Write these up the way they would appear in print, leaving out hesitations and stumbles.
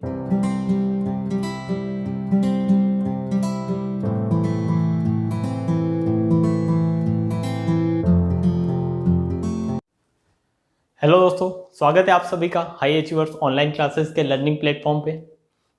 Hello दोस्तों, स्वागत है आप सभी का हाई अचीवर्स ऑनलाइन क्लासेस के लर्निंग प्लेटफॉर्म पे।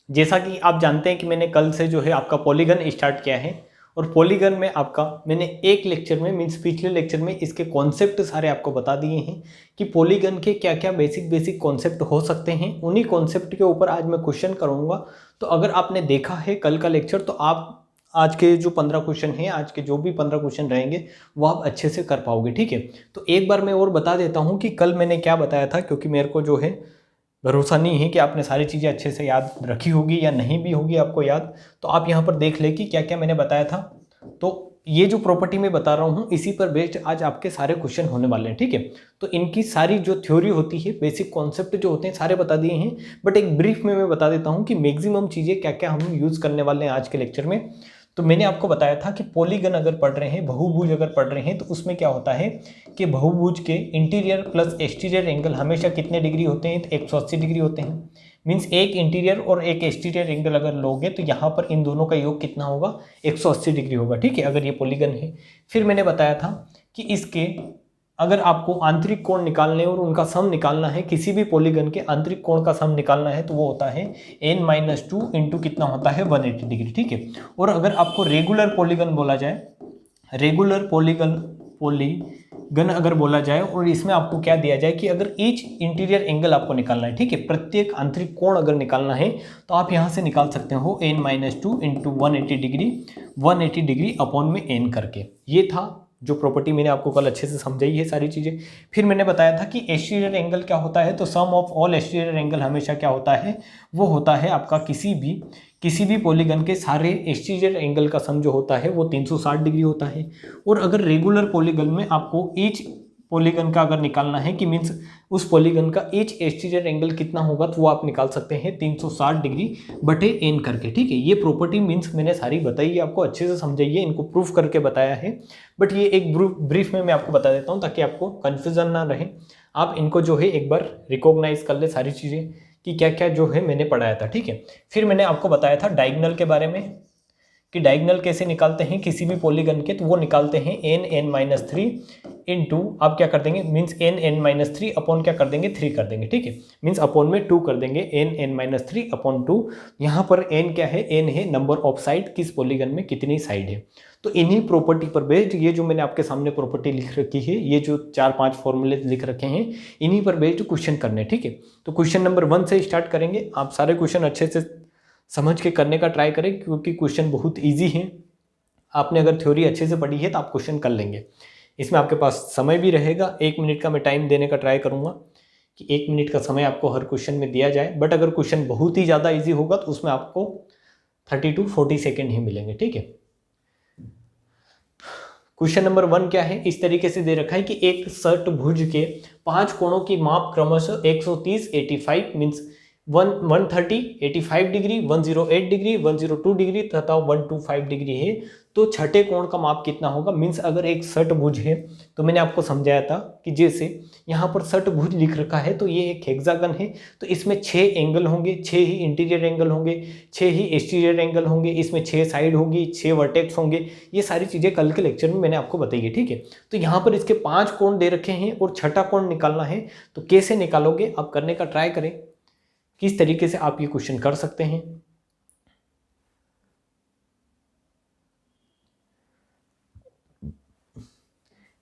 जैसा कि आप जानते हैं कि मैंने कल से जो है आपका पॉलीगन स्टार्ट किया है और पॉलीगन में आपका मैंने एक लेक्चर में मीन्स पिछले लेक्चर में इसके कॉन्सेप्ट सारे आपको बता दिए हैं कि पॉलीगन के क्या क्या बेसिक कॉन्सेप्ट हो सकते हैं। उन्हीं कॉन्सेप्ट के ऊपर आज मैं क्वेश्चन करूँगा। तो अगर आपने देखा है कल का लेक्चर तो आप आज के जो 15 क्वेश्चन हैं, आज के जो भी 15 क्वेश्चन रहेंगे वो आप अच्छे से कर पाओगे। ठीक है, तो एक बार मैं और बता देता हूँ कि कल मैंने क्या बताया था, क्योंकि मेरे को जो है भरोसा नहीं है कि आपने सारी चीज़ें अच्छे से याद रखी होगी या नहीं भी होगी आपको याद। तो आप यहाँ पर देख ले कि क्या क्या मैंने बताया था। तो ये जो प्रॉपर्टी मैं बता रहा हूँ इसी पर बेस्ड आज आपके सारे क्वेश्चन होने वाले हैं। ठीक है, तो इनकी सारी जो थ्योरी होती है, बेसिक कॉन्सेप्ट जो होते हैं सारे बता दिए हैं, बट एक ब्रीफ में मैं बता देता हूँ कि मैक्सिमम चीज़ें क्या क्या हम यूज़ करने वाले हैं आज के लेक्चर में। तो मैंने आपको बताया था कि पॉलीगन अगर पढ़ रहे हैं, बहुभुज अगर पढ़ रहे हैं, तो उसमें क्या होता है कि बहुभुज के इंटीरियर प्लस एक्सटीरियर एंगल हमेशा कितने डिग्री होते हैं, तो 180 डिग्री होते हैं। मीन्स एक इंटीरियर और एक एक्सटीरियर एंगल अगर लोगे तो यहाँ पर इन दोनों का योग कितना होगा, 180 डिग्री होगा। ठीक है, अगर ये पॉलीगन है। फिर मैंने बताया था कि इसके अगर आपको आंतरिक कोण निकालने और उनका सम निकालना है, किसी भी पॉलीगन के आंतरिक कोण का सम निकालना है, तो वो होता है n-2 इंटू कितना होता है 180 डिग्री। ठीक है, और अगर आपको रेगुलर पॉलीगन बोला जाए, रेगुलर पॉलीगन अगर बोला जाए और इसमें आपको क्या दिया जाए कि अगर ईच इंटीरियर एंगल आपको निकालना है, ठीक है, प्रत्येक आंतरिक कोण अगर निकालना है तो आप यहाँ से निकाल सकते हो n-2 into 180 degree, 180 degree upon में n करके। ये था जो प्रॉपर्टी मैंने आपको कल अच्छे से समझाई है सारी चीज़ें। फिर मैंने बताया था कि एक्सटीरियर एंगल क्या होता है, तो सम ऑफ ऑल एक्सटीरियर एंगल हमेशा क्या होता है, वो होता है आपका किसी भी पॉलीगन के सारे एक्सटीरियर एंगल का सम जो होता है वो 360 डिग्री होता है। और अगर रेगुलर पॉलीगन में आपको ईच पॉलीगन का अगर निकालना है कि मीन्स उस पॉलीगन का ईच एक्सटीरियर एंगल कितना होगा, तो वो आप निकाल सकते हैं 360 डिग्री बटे n करके। ठीक है, ये प्रॉपर्टी मीन्स मैंने सारी बताई है आपको, अच्छे से समझाइए, इनको प्रूफ करके बताया है, बट ये एक ब्रीफ में मैं आपको बता देता हूँ ताकि आपको कन्फ्यूजन ना रहे। आप इनको जो है एक बार रिकॉग्नाइज कर ले सारी चीज़ें कि क्या क्या जो है मैंने पढ़ाया था। ठीक है, फिर मैंने आपको बताया था डायगोनल के बारे में कि डायगोनल कैसे निकालते हैं किसी भी पॉलीगन के, तो वो निकालते हैं n-3 इंटू आप क्या कर देंगे मीन्स n-3 अपॉन क्या कर देंगे 3 कर देंगे। ठीक है, मीन्स अपॉन में 2 कर देंगे, n-3 अपॉन 2। यहाँ पर n क्या है, n है नंबर ऑफ साइड, किस पॉलीगन में कितनी साइड है। तो इन्हीं प्रॉपर्टी पर बेस्ड ये जो मैंने आपके सामने प्रॉपर्टी लिख रखी है, ये जो 4-5 फॉर्मूले लिख रखे हैं, इन्हीं पर बेस्ड क्वेश्चन करने। ठीक है, तो क्वेश्चन नंबर 1 से स्टार्ट करेंगे। आप सारे क्वेश्चन अच्छे से समझ के करने का ट्राई करें क्योंकि क्वेश्चन बहुत इजी है। आपने अगर थ्योरी अच्छे से पढ़ी है तो आप क्वेश्चन कर लेंगे। इसमें आपके पास समय भी रहेगा, 1 मिनट का मैं टाइम देने का ट्राई करूंगा कि 1 मिनट का समय आपको हर क्वेश्चन में दिया जाए। बट अगर क्वेश्चन बहुत ही ज़्यादा इजी होगा तो उसमें आपको 30 to 40 सेकेंड ही मिलेंगे। ठीक है, क्वेश्चन नंबर 1 क्या है, इस तरीके से दे रखा है कि एक षटभुज के 5 कोणों की माप क्रमशः 130, 85 मीन्स 130, 85 डिग्री, 108 डिग्री, 102 डिग्री तथा 125 डिग्री है। तो छठे कोण का माप कितना होगा। मीन्स अगर एक षटभुज है, तो मैंने आपको समझाया था कि जैसे यहाँ पर षटभुज लिख रखा है तो ये एक हेक्सागन है, तो इसमें 6 एंगल होंगे, 6 ही इंटीरियर एंगल होंगे, 6 ही एक्सटीरियर एंगल होंगे, इसमें 6 साइड होगी, 6 वर्टेक्स होंगे। ये सारी चीज़ें कल के लेक्चर में मैंने आपको बताई है। ठीक है, तो यहाँ पर इसके 5 कोण दे रखे हैं और छठा कोण निकालना है, तो कैसे निकालोगे आप करने का ट्राई करें, किस तरीके से आप ये क्वेश्चन कर सकते हैं।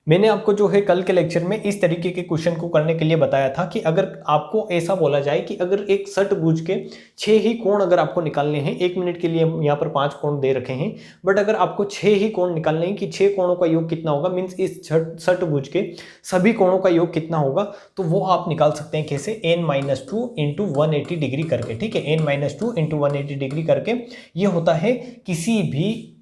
मैंने आपको जो है कल के लेक्चर में इस तरीके के क्वेश्चन को करने के लिए बताया था कि अगर आपको ऐसा बोला जाए कि अगर एक षटभुज के 6 ही कोण अगर आपको निकालने हैं, 1 मिनट के लिए यहाँ पर 5 कोण दे रखे हैं, बट अगर आपको 6 ही कोण निकालने हैं कि 6 कोणों का योग कितना होगा, मीन्स इस षटभुज के सभी कोणों का योग कितना होगा, तो वो आप निकाल सकते हैं कैसे, n-2 इंटू 180 डिग्री करके। ठीक है, n-2 इंटू 180 डिग्री करके ये होता है किसी भी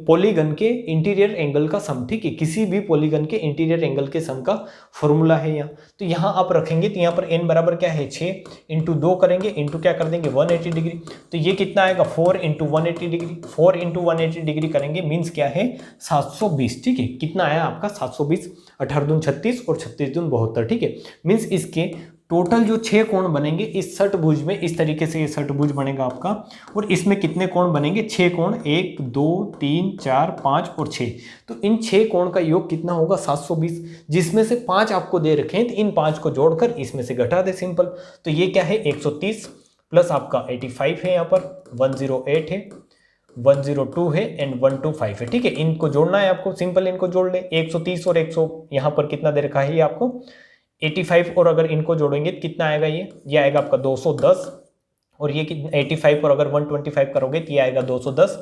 पॉलीगन के इंटीरियर एंगल का सम। ठीक है, किसी भी पॉलीगन के इंटीरियर एंगल के सम का फॉर्मूला है यहाँ। तो यहाँ आप रखेंगे तो यहाँ पर n बराबर क्या है 6 इंटू 2 करेंगे इंटू क्या कर देंगे 180 डिग्री। तो ये कितना आएगा 4 इंटू 180 डिग्री, 4 इंटू 180 डिग्री करेंगे मीन्स क्या है 720। ठीक है, कितना आया आपका 720, 18 दून 36 और 36 दून 72। ठीक है, मीन्स इसके टोटल जो 6 कोण बनेंगे इस षटभुज में, इस तरीके से ये षटभुज बनेगा आपका, और इसमें कितने कोण बनेंगे, 6 कोण, 1 2 3 4 5 और 6। तो इन 6 कोण का योग कितना होगा, 720, जिसमें से 5 आपको दे रखे हैं, तो इन 5 को जोड़कर इसमें से घटा दे सिंपल। तो ये क्या है, 130 प्लस आपका 85 है, यहाँ पर 108 है, 102 है एंड 125 है, ठीक है। इनको जोड़ना है आपको, सिंपल इनको जोड़ ले। 130 और 100 यहाँ पर कितना दे रखा है ये आपको 85, और अगर इनको जोड़ेंगे तो कितना आएगा, ये आएगा आपका 210, और ये 85 और अगर 125 करोगे तो ये आएगा 210।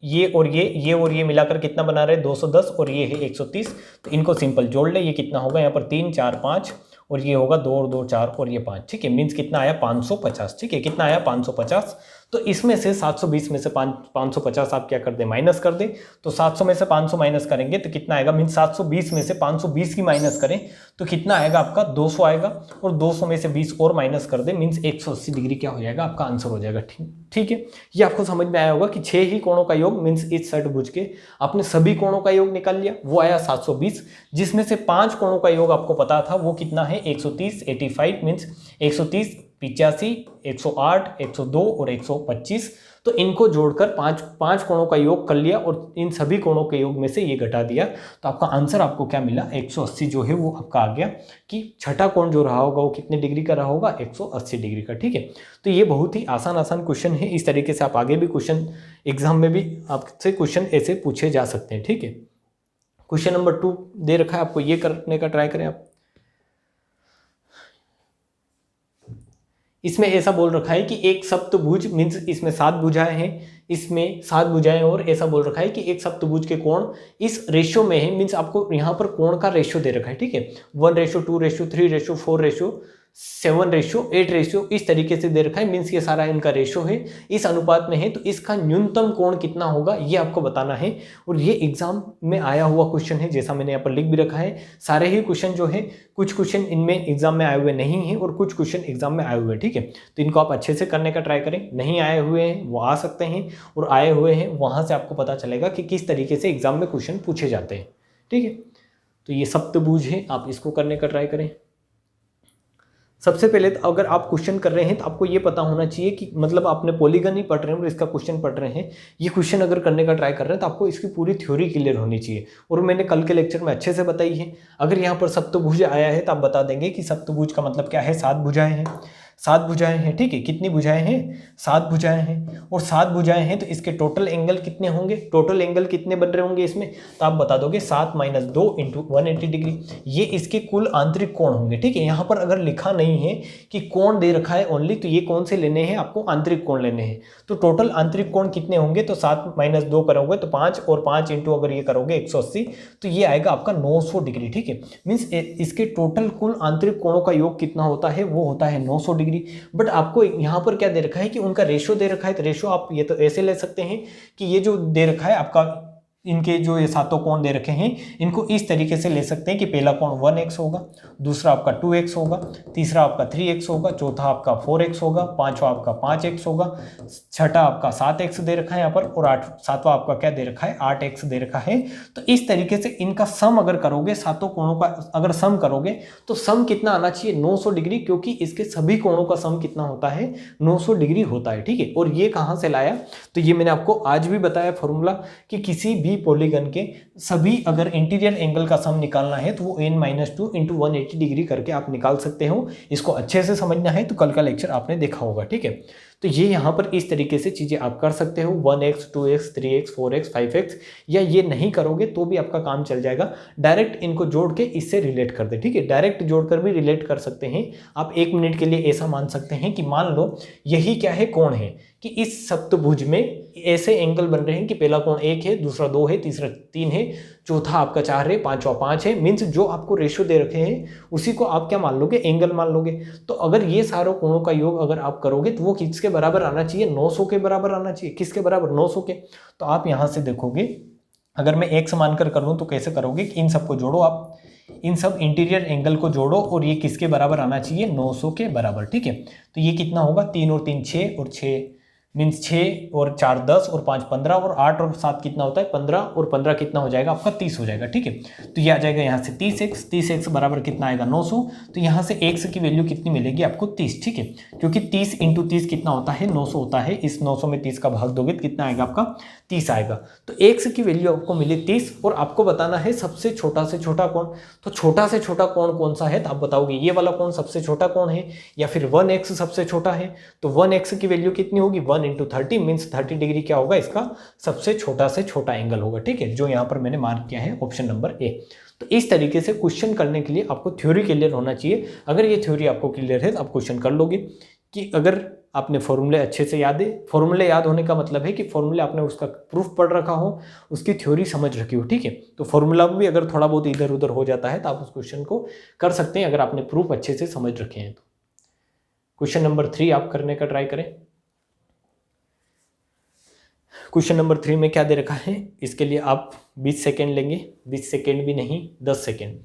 ये और ये मिलाकर कितना बना रहे, 210, और ये है 130। तो इनको सिंपल जोड़ ले, ये कितना होगा यहाँ पर 3 4 5, और ये होगा 2 और 2 4 और ये 5, ठीक है। मीन्स कितना आया 550, ठीक है। कितना आया 550। तो इसमें से 720 में से 550 आप क्या कर दे, माइनस कर दे। तो 700 में से 500 माइनस करेंगे तो कितना आएगा, मीन्स 720 में से 520 की माइनस करें तो कितना आएगा आपका 200 आएगा, और 200 में से 20 और माइनस कर दे, मीन्स 180 डिग्री क्या हो जाएगा, आपका आंसर हो जाएगा, ठीक है। ये आपको समझ में आया होगा कि 6 ही कोणों का योग, मीन्स इस षटभुज के आपने सभी कोणों का योग निकाल लिया, वो आया 720, जिसमें से 5 कोणों का योग आपको पता था, वो कितना है 130, 85 मीन्स 130, 85, 108, 102 और 125। तो इनको जोड़कर पांच कोणों का योग कर लिया, और इन सभी कोणों के योग में से ये घटा दिया, तो आपका आंसर आपको क्या मिला, 180 जो है वो आपका आ गया, कि छठा कोण जो रहा होगा वो कितने डिग्री का रहा होगा, 180 डिग्री का, ठीक है। तो ये बहुत ही आसान क्वेश्चन है। इस तरीके से आप आगे भी क्वेश्चन एग्जाम में भी आपसे क्वेश्चन ऐसे पूछे जा सकते हैं, ठीक है। क्वेश्चन नंबर 2 दे रखा है आपको, ये करने का ट्राई करें आप। इसमें ऐसा बोल रखा है कि एक सप्तभुज, मीन्स इसमें 7 भुजाएं हैं, इसमें 7 भुजाएं, और ऐसा बोल रखा है कि एक सप्तभुज के कोण इस रेशियो में है, मीन्स आपको यहाँ पर कोण का रेशियो दे रखा है, ठीक है। 1:2:3:4 7:8 इस तरीके से दे रखा है, मीन्स ये सारा इनका रेशियो है, इस अनुपात में है। तो इसका न्यूनतम कोण कितना होगा ये आपको बताना है, और ये एग्जाम में आया हुआ क्वेश्चन है, जैसा मैंने यहाँ पर लिख भी रखा है। सारे ही क्वेश्चन जो है, कुछ क्वेश्चन इनमें एग्जाम में आए हुए नहीं हैं और कुछ क्वेश्चन एग्जाम में आए हुए हैं, ठीक है। तो इनको आप अच्छे से करने का ट्राई करें। नहीं आए हुए हैं वो आ सकते हैं, और आए हुए हैं वहाँ से आपको पता चलेगा कि किस तरीके से एग्जाम में क्वेश्चन पूछे जाते हैं, ठीक है। तो ये सप्तभुज है, आप इसको करने का ट्राई करें। सबसे पहले तो अगर आप क्वेश्चन कर रहे हैं तो आपको ये पता होना चाहिए कि मतलब आपने पॉलीगन ही पढ़ रहे हैं और इसका क्वेश्चन पढ़ रहे हैं, ये क्वेश्चन अगर करने का ट्राई कर रहे हैं तो आपको इसकी पूरी थ्योरी क्लियर होनी चाहिए, और मैंने कल के लेक्चर में अच्छे से बताई है। अगर यहाँ पर सप्तभुज आया है तो आप बता देंगे कि सप्तभुज का मतलब क्या है, 7 भुजाएं हैं, 7 भुजाएं हैं, ठीक है। कितनी भुजाएं हैं, 7 भुजाएं हैं, और 7 भुजाएं हैं तो इसके टोटल एंगल कितने होंगे, टोटल एंगल कितने बन रहे होंगे इसमें, तो आप बता दोगे 7 - 2 × 180 डिग्री, ये इसके कुल आंतरिक कोण होंगे, ठीक है। यहाँ पर अगर लिखा नहीं है कि कोण दे रखा है ओनली, तो ये कौन से लेने हैं, आपको आंतरिक कोण लेने हैं। तो टोटल आंतरिक कोण कितने होंगे, तो 7 - 2 करोगे तो 5, और 5 × अगर ये करोगे 180, तो ये आएगा आपका 900 डिग्री, ठीक है। मीन्स इसके टोटल कुल आंतरिक कोणों का योग कितना होता है, वो होता है 900 डिग्री। बट आपको यहाँ पर क्या दे रखा है कि उनका रेशियो दे रखा है, तो रेशियो आप ये तो ऐसे ले सकते हैं कि ये जो दे रखा है आपका, इनके जो ये 7 कोण दे रखे हैं, इनको इस तरीके से ले सकते हैं कि पहला कोण 1x होगा, दूसरा आपका 2x होगा, तीसरा आपका 3x होगा, चौथा आपका 4x होगा, पांचवा आपका 5x होगा, छठा आपका 7x दे रखा है यहाँ पर, और सातवां आपका क्या दे रखा है, 8x दे रखा है। तो इस तरीके से इनका सम अगर करोगे, 7 कोणों का अगर सम करोगे तो सम कितना आना चाहिए, 900 डिग्री, क्योंकि इसके सभी कोणों का सम कितना होता है, 900 डिग्री होता है, ठीक है। और ये कहाँ से लाया, तो ये मैंने आपको आज भी बताया फॉर्मूला, कि किसी भी पॉलीगन के सभी अगर इंटीरियर एंगल का सम निकालना है तो वो n - 2 × 180 डिग्री करके आप निकाल सकते हो। इसको अच्छे से समझना है तो कल का लेक्चर आपने देखा होगा, ठीक है। तो ये यहाँ पर इस तरीके से चीजें आप कर सकते हो, 1x 2x 3x 4x 5x, या ये नहीं करोगे तो भी आपका काम चल जाएगा। डायरेक्ट इनको जोड़ के इससे रिलेट कर दे, ठीक है। डायरेक्ट जोड़कर भी रिलेट कर सकते हैं आप। 1 मिनट के लिए ऐसा मान सकते हैं कि मान लो यही क्या है, कोण है, कि इस सप्तभुज में ऐसे एंगल बन रहे हैं कि पहला कोण 1 है, दूसरा 2 है, तीसरा 3 है, चौथा आपका 4 है, पांचवा 5 है। मीन्स जो आपको रेशियो दे रखे हैं उसी को आप क्या मान लोगे, एंगल मान लोगे। तो अगर ये सारों कोणों का योग अगर आप करोगे तो वो किसके बराबर आना चाहिए, 900 के बराबर आना चाहिए। किसके बराबर, 900 के। तो आप यहाँ से देखोगे, अगर मैं x मानकर करूँ तो कैसे करोगे कि इन सबको जोड़ो, आप इन सब इंटीरियर एंगल को जोड़ो, और ये किसके बराबर आना चाहिए, 900 के बराबर, ठीक है। तो ये कितना होगा, 3 और 3 6, और 6 मीन्स 6 और 4 10 और 5 15 और 8 और 7 कितना होता है 15 और 15 कितना हो जाएगा आपका 30 हो जाएगा। ठीक है, तो ये आ जाएगा यहाँ से 30x बराबर कितना आएगा 900। तो यहाँ से x की वैल्यू कितनी मिलेगी आपको 30। ठीक है, क्योंकि 30 इंटू 30 कितना होता है 900 होता है। इस 900 में 30 का भाग दोगे तो कितना आएगा आपका 30 आएगा। तो x की वैल्यू आपको मिली 30 और आपको बताना है सबसे छोटा से छोटा कोण। तो छोटा से छोटा कोण कौन सा है तो आप बताओगे ये वाला कोण सबसे छोटा कोण है या फिर 1x सबसे छोटा है। तो 1x की वैल्यू कितनी होगी 1 इंटू 30 मीन्स 30 डिग्री क्या होगा इसका सबसे छोटा से छोटा एंगल होगा। ठीक है, जो यहाँ पर मैंने मार्क किया है ऑप्शन नंबर ए। तो इस तरीके से क्वेश्चन करने के लिए आपको थ्योरी क्लियर होना चाहिए। अगर ये थ्योरी आपको क्लियर है तो आप क्वेश्चन कर लोगे। कि अगर आपने फॉर्मूले अच्छे से याद है, फॉर्मूले याद होने का मतलब है कि फॉर्मूले आपने उसका प्रूफ पढ़ रखा हो, उसकी थ्योरी समझ रखी हो। ठीक है, तो फॉर्मूला भी अगर थोड़ा बहुत इधर उधर हो जाता है तो आप उस क्वेश्चन को कर सकते हैं अगर आपने प्रूफ अच्छे से समझ रखे हैं तो। क्वेश्चन नंबर 3 आप करने का ट्राई करें। क्वेश्चन नंबर 3 में क्या दे रखा है, इसके लिए आप 20 सेकेंड लेंगे, 20 सेकेंड भी नहीं 10 सेकेंड।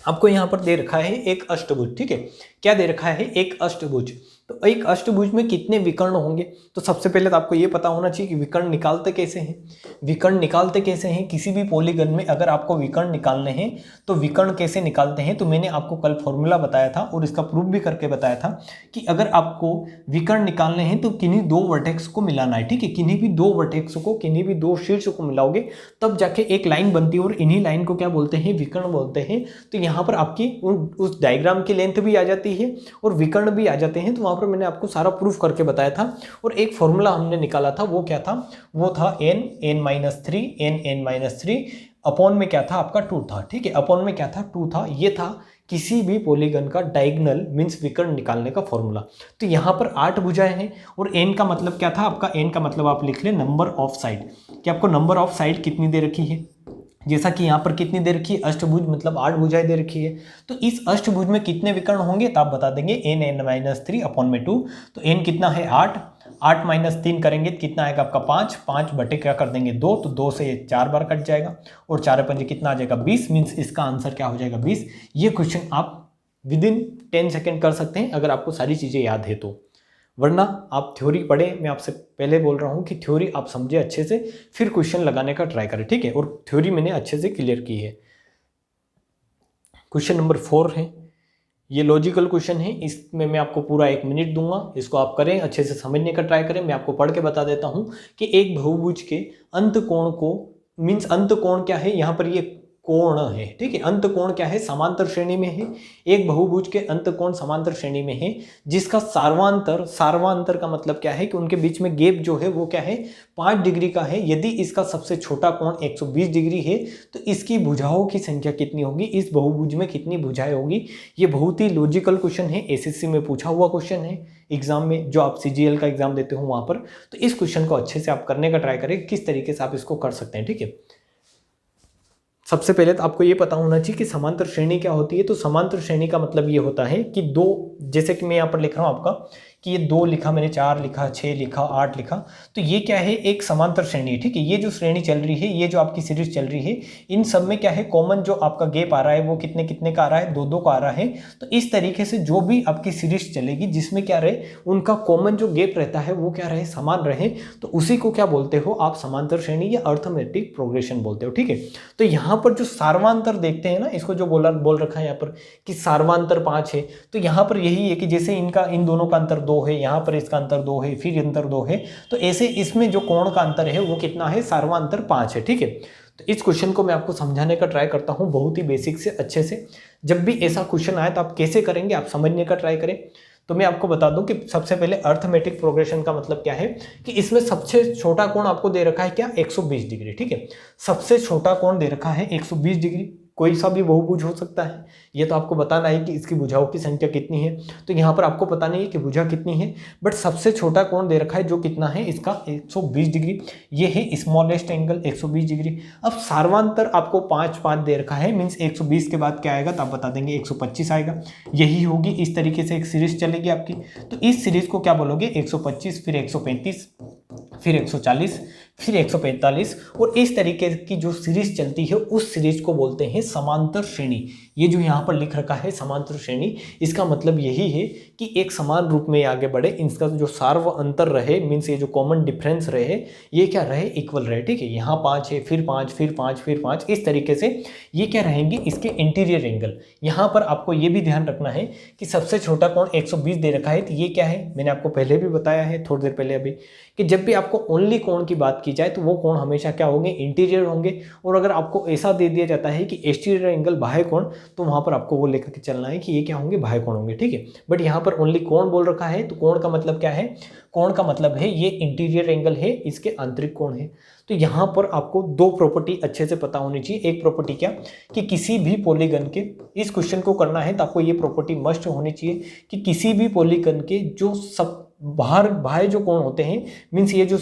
आपको यहां पर दे रखा है एक अष्टभुज। ठीक है, क्या दे रखा है एक अष्टभुज। तो एक अष्टभुज में कितने विकर्ण होंगे, तो सबसे पहले तो आपको ये पता होना चाहिए कि विकर्ण निकालते कैसे हैं। विकर्ण निकालते कैसे हैं, किसी भी पॉलीगन में अगर आपको विकर्ण निकालने हैं तो विकर्ण कैसे निकालते हैं। तो मैंने आपको कल फॉर्मूला बताया था और इसका प्रूफ भी करके बताया था कि अगर आपको विकर्ण निकालने हैं तो किन्हीं दो वर्टेक्स को मिलाना है। ठीक है, किन्हीं भी दो वर्टेक्स को, किन्हीं भी दो शीर्ष को मिलाओगे तब जाके एक लाइन बनती है और इन्हीं लाइन को क्या बोलते हैं विकर्ण बोलते हैं। तो यहाँ पर आपकी उस डायग्राम की लेंथ भी आ जाती है और विकर्ण भी आ जाते हैं। तो वहां पर मैंने आपको सारा प्रूफ करके बताया था और एक फॉर्मूला हमने निकाला था, वो क्या था, वो था n अपॉन में क्या था आपका 2 था। ठीक है, अपॉन में क्या था 2 था। ये था किसी भी पॉलीगन का डायगोनल मींस विकर्ण निकालने का फॉर्मूला। तो यहाँ पर 8 भुजाएं हैं और n का मतलब क्या था आपका, n का मतलब आप लिख ले नंबर ऑफ साइड, कि आपको नंबर ऑफ साइड कितनी दे रखी है। जैसा कि यहाँ पर कितनी दे रखी है अष्टभुज मतलब 8 भुजाएं दे रखी है। तो इस अष्टभुज में कितने विकर्ण होंगे तो आप बता देंगे n अपॉन में 2। तो n कितना है 8 माइनस 3 करेंगे तो कितना आएगा आपका 5 बटे क्या कर देंगे 2, तो 2 से 4 बार कट जाएगा और 4 पंजे कितना आ जाएगा 20 मीन्स इसका आंसर क्या हो जाएगा 20। ये क्वेश्चन आप विद इन 10 सेकेंड कर सकते हैं अगर आपको सारी चीज़ें याद है तो, वरना आप थ्योरी पढ़ें। मैं आपसे पहले बोल रहा हूँ कि थ्योरी आप समझे अच्छे से फिर क्वेश्चन लगाने का ट्राई करें। ठीक है, और थ्योरी मैंने अच्छे से क्लियर की है। क्वेश्चन नंबर 4 है, ये लॉजिकल क्वेश्चन है, इसमें मैं आपको पूरा 1 मिनट दूंगा, इसको आप करें अच्छे से समझने का ट्राई करें। मैं आपको पढ़ के बता देता हूँ कि एक बहुभुज के अंत कोण को मीन्स अंत कोण क्या है, यहाँ पर ये कोण है। ठीक है, अंत कोण क्या है समांतर श्रेणी में है। एक बहुभुज के अंत कोण समांतर श्रेणी में है जिसका सार्वांतर का मतलब क्या है कि उनके बीच में गैप जो है वो क्या है 5 डिग्री का है। यदि इसका सबसे छोटा कोण 120 डिग्री है तो इसकी भुजाओं की संख्या कितनी होगी, इस बहुभुज में कितनी भुजाएं होगी। ये बहुत ही लॉजिकल क्वेश्चन है, एसएससी में पूछा हुआ क्वेश्चन है एग्जाम में, जो आप सीजीएल का एग्जाम देते हो वहां पर। तो इस क्वेश्चन को अच्छे से आप करने का ट्राई करें किस तरीके से आप इसको कर सकते हैं। ठीक है, सबसे पहले तो आपको ये पता होना चाहिए कि समांतर श्रेणी क्या होती है। तो समांतर श्रेणी का मतलब ये होता है कि दो, जैसे कि मैं यहाँ पर लिख रहा हूँ आपका कि ये 2 लिखा मैंने, 4 लिखा, 6 लिखा, 8 लिखा, तो ये क्या है एक समांतर श्रेणी है। ठीक है, ये जो श्रेणी चल रही है, ये जो आपकी सीरीज चल रही है, इन सब में क्या है कॉमन जो आपका गैप आ रहा है वो कितने कितने का आ रहा है 2-2 का आ रहा है। तो इस तरीके से जो भी आपकी सीरीज चलेगी जिसमें क्या रहे उनका कॉमन जो गैप रहता है वो क्या रहे समान रहे, तो उसी को क्या बोलते हो आप समांतर श्रेणी या अर्थमेटिक प्रोग्रेशन बोलते हो। ठीक है, तो यहाँ पर जो सार्वांतर देखते हैं ना, इसको जो बोल रखा है यहाँ पर कि सार्वांतर 5 है, तो यहाँ पर यही है कि जैसे इन दोनों का अंतर 2 है, यहाँ पर इसका अंतर 2 है, फिर अंतर 2 है, तो ऐसे इसमें जो कोण का अंतर है वो कितना है सार्वांतर 5 है। ठीक है, तो इस क्वेश्चन को मैं आपको समझाने का ट्राई करता हूँ बहुत ही बेसिक से अच्छे से। जब भी ऐसा क्वेश्चन आए तो आप कैसे करेंगे आप समझने का ट्राई करें। तो मैं आपको बता दूं कि सबसे पहले अर्थमेटिक प्रोग्रेशन का मतलब क्या है कि इसमें सबसे छोटा कोण आपको दे रखा है क्या 120 डिग्री। ठीक है, सबसे छोटा कोण दे रखा है 120 डिग्री, कोई सा भी बहुभुज हो सकता है। ये तो आपको बताना है कि इसकी भुजाओं की संख्या कितनी है, तो यहाँ पर आपको पता नहीं है कि भुजा कितनी है, बट सबसे छोटा कोण दे रखा है जो कितना है इसका 120 डिग्री, ये है स्मॉलेस्ट एंगल 120 डिग्री। अब सार्वांतर आपको 5 दे रखा है, मीन्स 120 के बाद क्या आएगा तो आप बता देंगे 125 आएगा। यही होगी, इस तरीके से एक सीरीज चलेगी आपकी। तो इस सीरीज को क्या बोलोगे 125, फिर 135, फिर 140, फिर 145 और इस तरीके की जो सीरीज चलती है उस सीरीज को बोलते हैं समांतर श्रेणी। ये जो यहाँ पर लिख रखा है समांतर श्रेणी, इसका मतलब यही है कि एक समान रूप में आगे बढ़े, इनका जो सार्व अंतर रहे, मीन्स ये जो कॉमन डिफरेंस रहे ये क्या रहे, इक्वल रहे। ठीक है, यहाँ 5 है, फिर 5, फिर 5, फिर 5, इस तरीके से ये क्या रहेंगे, इसके इंटीरियर एंगल। यहाँ पर आपको ये भी ध्यान रखना है कि सबसे छोटा कोण 120 दे रखा है, तो ये क्या है, मैंने आपको पहले भी बताया है थोड़ी देर पहले अभी, कि जब भी आपको ओनली कोण की बात की जाए तो वो कोण हमेशा क्या होंगे, इंटीरियर होंगे। और अगर आपको ऐसा दे दिया जाता है कि एक्सटीरियर एंगल बाह्य कोण, तो वहाँ पर आपको वो लेकर के चलना है कि ये क्या होंगे, बाह्य कोण होंगे। ठीक है, बट यहाँ पर ओनली कोण बोल रखा है, तो कोण का मतलब क्या है, कोण का मतलब है ये इंटीरियर एंगल है, इसके आंतरिक कोण है। तो यहाँ पर आपको दो प्रॉपर्टी अच्छे से पता होनी चाहिए। एक प्रॉपर्टी क्या, कि किसी भी पॉलीगन के, इस क्वेश्चन को करना है तो आपको ये प्रॉपर्टी मस्ट होनी चाहिए कि किसी भी पॉलीगन के जो सब बाहर जो कोण होते हैं, मीन्स ये जो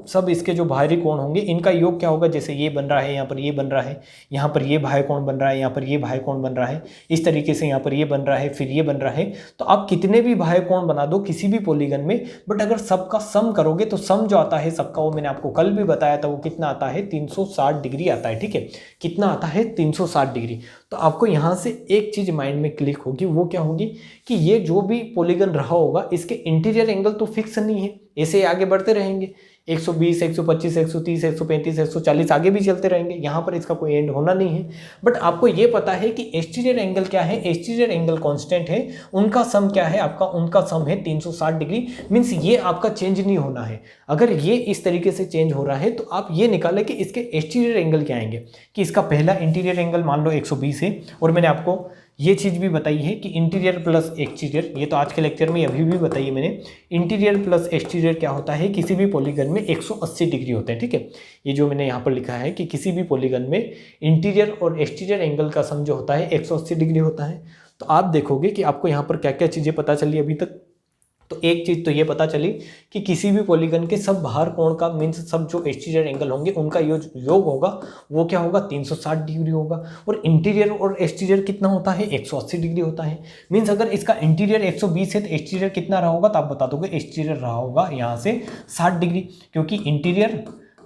सब इसके जो बाहरी कोण होंगे, इनका योग क्या होगा, जैसे ये बन रहा है, यहाँ पर ये बन रहा है, यहाँ पर ये बाह्य कोण बन रहा है, यहाँ पर ये बाह्य कोण बन रहा है, इस तरीके से यहाँ पर ये बन रहा है, फिर ये बन रहा है। तो आप कितने भी बाह्य कोण बना दो किसी भी पॉलीगन में, बट अगर सबका सम करोगे तो सम जो आता है सबका, वो मैंने आपको कल भी बताया था, वो कितना आता है, 360 डिग्री आता है। ठीक है, कितना आता है, 360 डिग्री। तो आपको यहाँ से एक चीज माइंड में क्लिक होगी, वो क्या होगी कि ये जो भी पॉलीगन रहा होगा इसके इंटीरियर एंगल तो फिक्स नहीं है, ऐसे आगे बढ़ते रहेंगे, 120, 125, 130, 135, 140 आगे भी चलते रहेंगे, यहाँ पर इसका कोई एंड होना नहीं है। बट आपको ये पता है कि एक्सटीरियर एंगल क्या है, एक्सटीरियर एंगल कांस्टेंट है, उनका सम क्या है आपका, उनका सम है 360 डिग्री। मीन्स ये आपका चेंज नहीं होना है। अगर ये इस तरीके से चेंज हो रहा है तो आप ये निकालें कि इसके एक्सटीरियर एंगल क्या आएंगे, कि इसका पहला इंटीरियर एंगल मान लो 120 है, और मैंने आपको ये चीज़ भी बताई है कि इंटीरियर प्लस एक्सटीरियर, ये तो आज के लेक्चर में अभी भी बताई है मैंने, इंटीरियर प्लस एक्सटीरियर क्या होता है, किसी भी पॉलीगन में 180 डिग्री होते हैं। ठीक है, ये जो मैंने यहाँ पर लिखा है कि किसी भी पॉलीगन में इंटीरियर और एक्सटीरियर एंगल का सम जो होता है 180 डिग्री होता है। तो आप देखोगे कि आपको यहाँ पर क्या क्या चीज़ें पता चली अभी तक। तो एक चीज़ तो ये पता चली कि किसी भी पॉलीगन के सब बाहर कोण का, मीन्स सब जो एक्सटीरियर एंगल होंगे उनका योग होगा, वो क्या होगा, 360 डिग्री होगा। और इंटीरियर और एक्सटीरियर कितना होता है, 180 डिग्री होता है। मीन्स अगर इसका इंटीरियर 120 है तो एक्सटीरियर कितना रहा होगा, तो आप बता दोगे एक्सटीरियर रहा होगा यहाँ से 60 डिग्री, क्योंकि इंटीरियर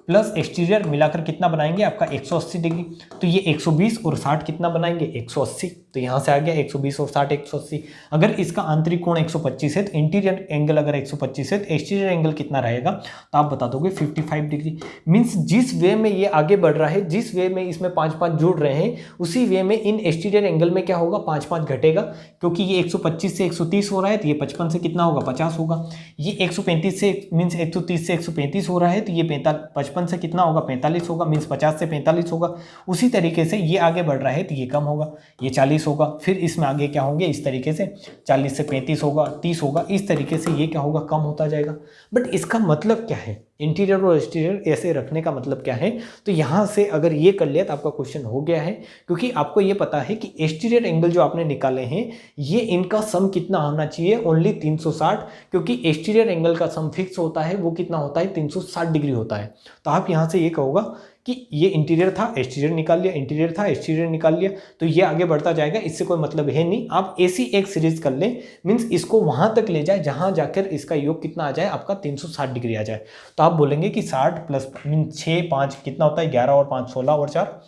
प्लस एक्सटीरियर मिलाकर कितना बनाएंगे आपका 180 डिग्री। तो ये 120 और 60 कितना बनाएंगे, 180। तो यहाँ से आ गया 120 और 60 180। अगर इसका आंतरिक कोण 125 है तो इंटीरियर एंगल अगर 125 है तो एक्सटीरियर एंगल कितना रहेगा, तो आप बता दोगे 55 डिग्री। मीन्स जिस वे में ये आगे बढ़ रहा है, जिस वे में इसमें 5-5 जुड़ रहे हैं, उसी वे में इन एक्सटीरियर एंगल में क्या होगा, 5-5 घटेगा, क्योंकि ये 125 से 130 हो रहा है तो ये 55 से कितना होगा, 50 होगा। ये 135 से मीन्स 130 से 135 हो रहा है तो ये 55 से कितना होगा, 45 होगा, मीन्स 50 से 45 होगा। उसी तरीके से ये आगे बढ़ रहा है तो ये कम होगा, ये 40 होगा। फिर इसमें आगे क्या होंगे, इस तरीके से 40 से 35 होगा, 30 होगा, इस तरीके से ये क्या होगा, कम होता जाएगा। बट इसका मतलब क्या है, इंटीरियर और एक्सटीरियर ऐसे रखने का मतलब क्या है, तो यहाँ से अगर ये कर लिया तो आपका क्वेश्चन हो गया है, क्योंकि आपको ये पता है कि एक्सटीरियर एंगल जो आपने निकाले हैं ये इनका सम कितना होना चाहिए, ओनली 360, क्योंकि एक्सटीरियर एंगल का सम फिक्स होता है, वो कितना होता है, 360 डिग्री होता है। तो आप यहाँ से ये कहोगा कि ये इंटीरियर था, एक्सटीरियर निकाल लिया, इंटीरियर था, एक्सटीरियर निकाल लिया, तो ये आगे बढ़ता जाएगा, इससे कोई मतलब है नहीं। आप ऐसी एक सीरीज कर लें, मीन्स इसको वहां तक ले जाए जहां जाकर इसका योग कितना आ जाए, आपका 360 डिग्री आ जाए। तो आप बोलेंगे कि 60 प्लस मीन्स 6 5 कितना होता है, 11 और 5 16 और 4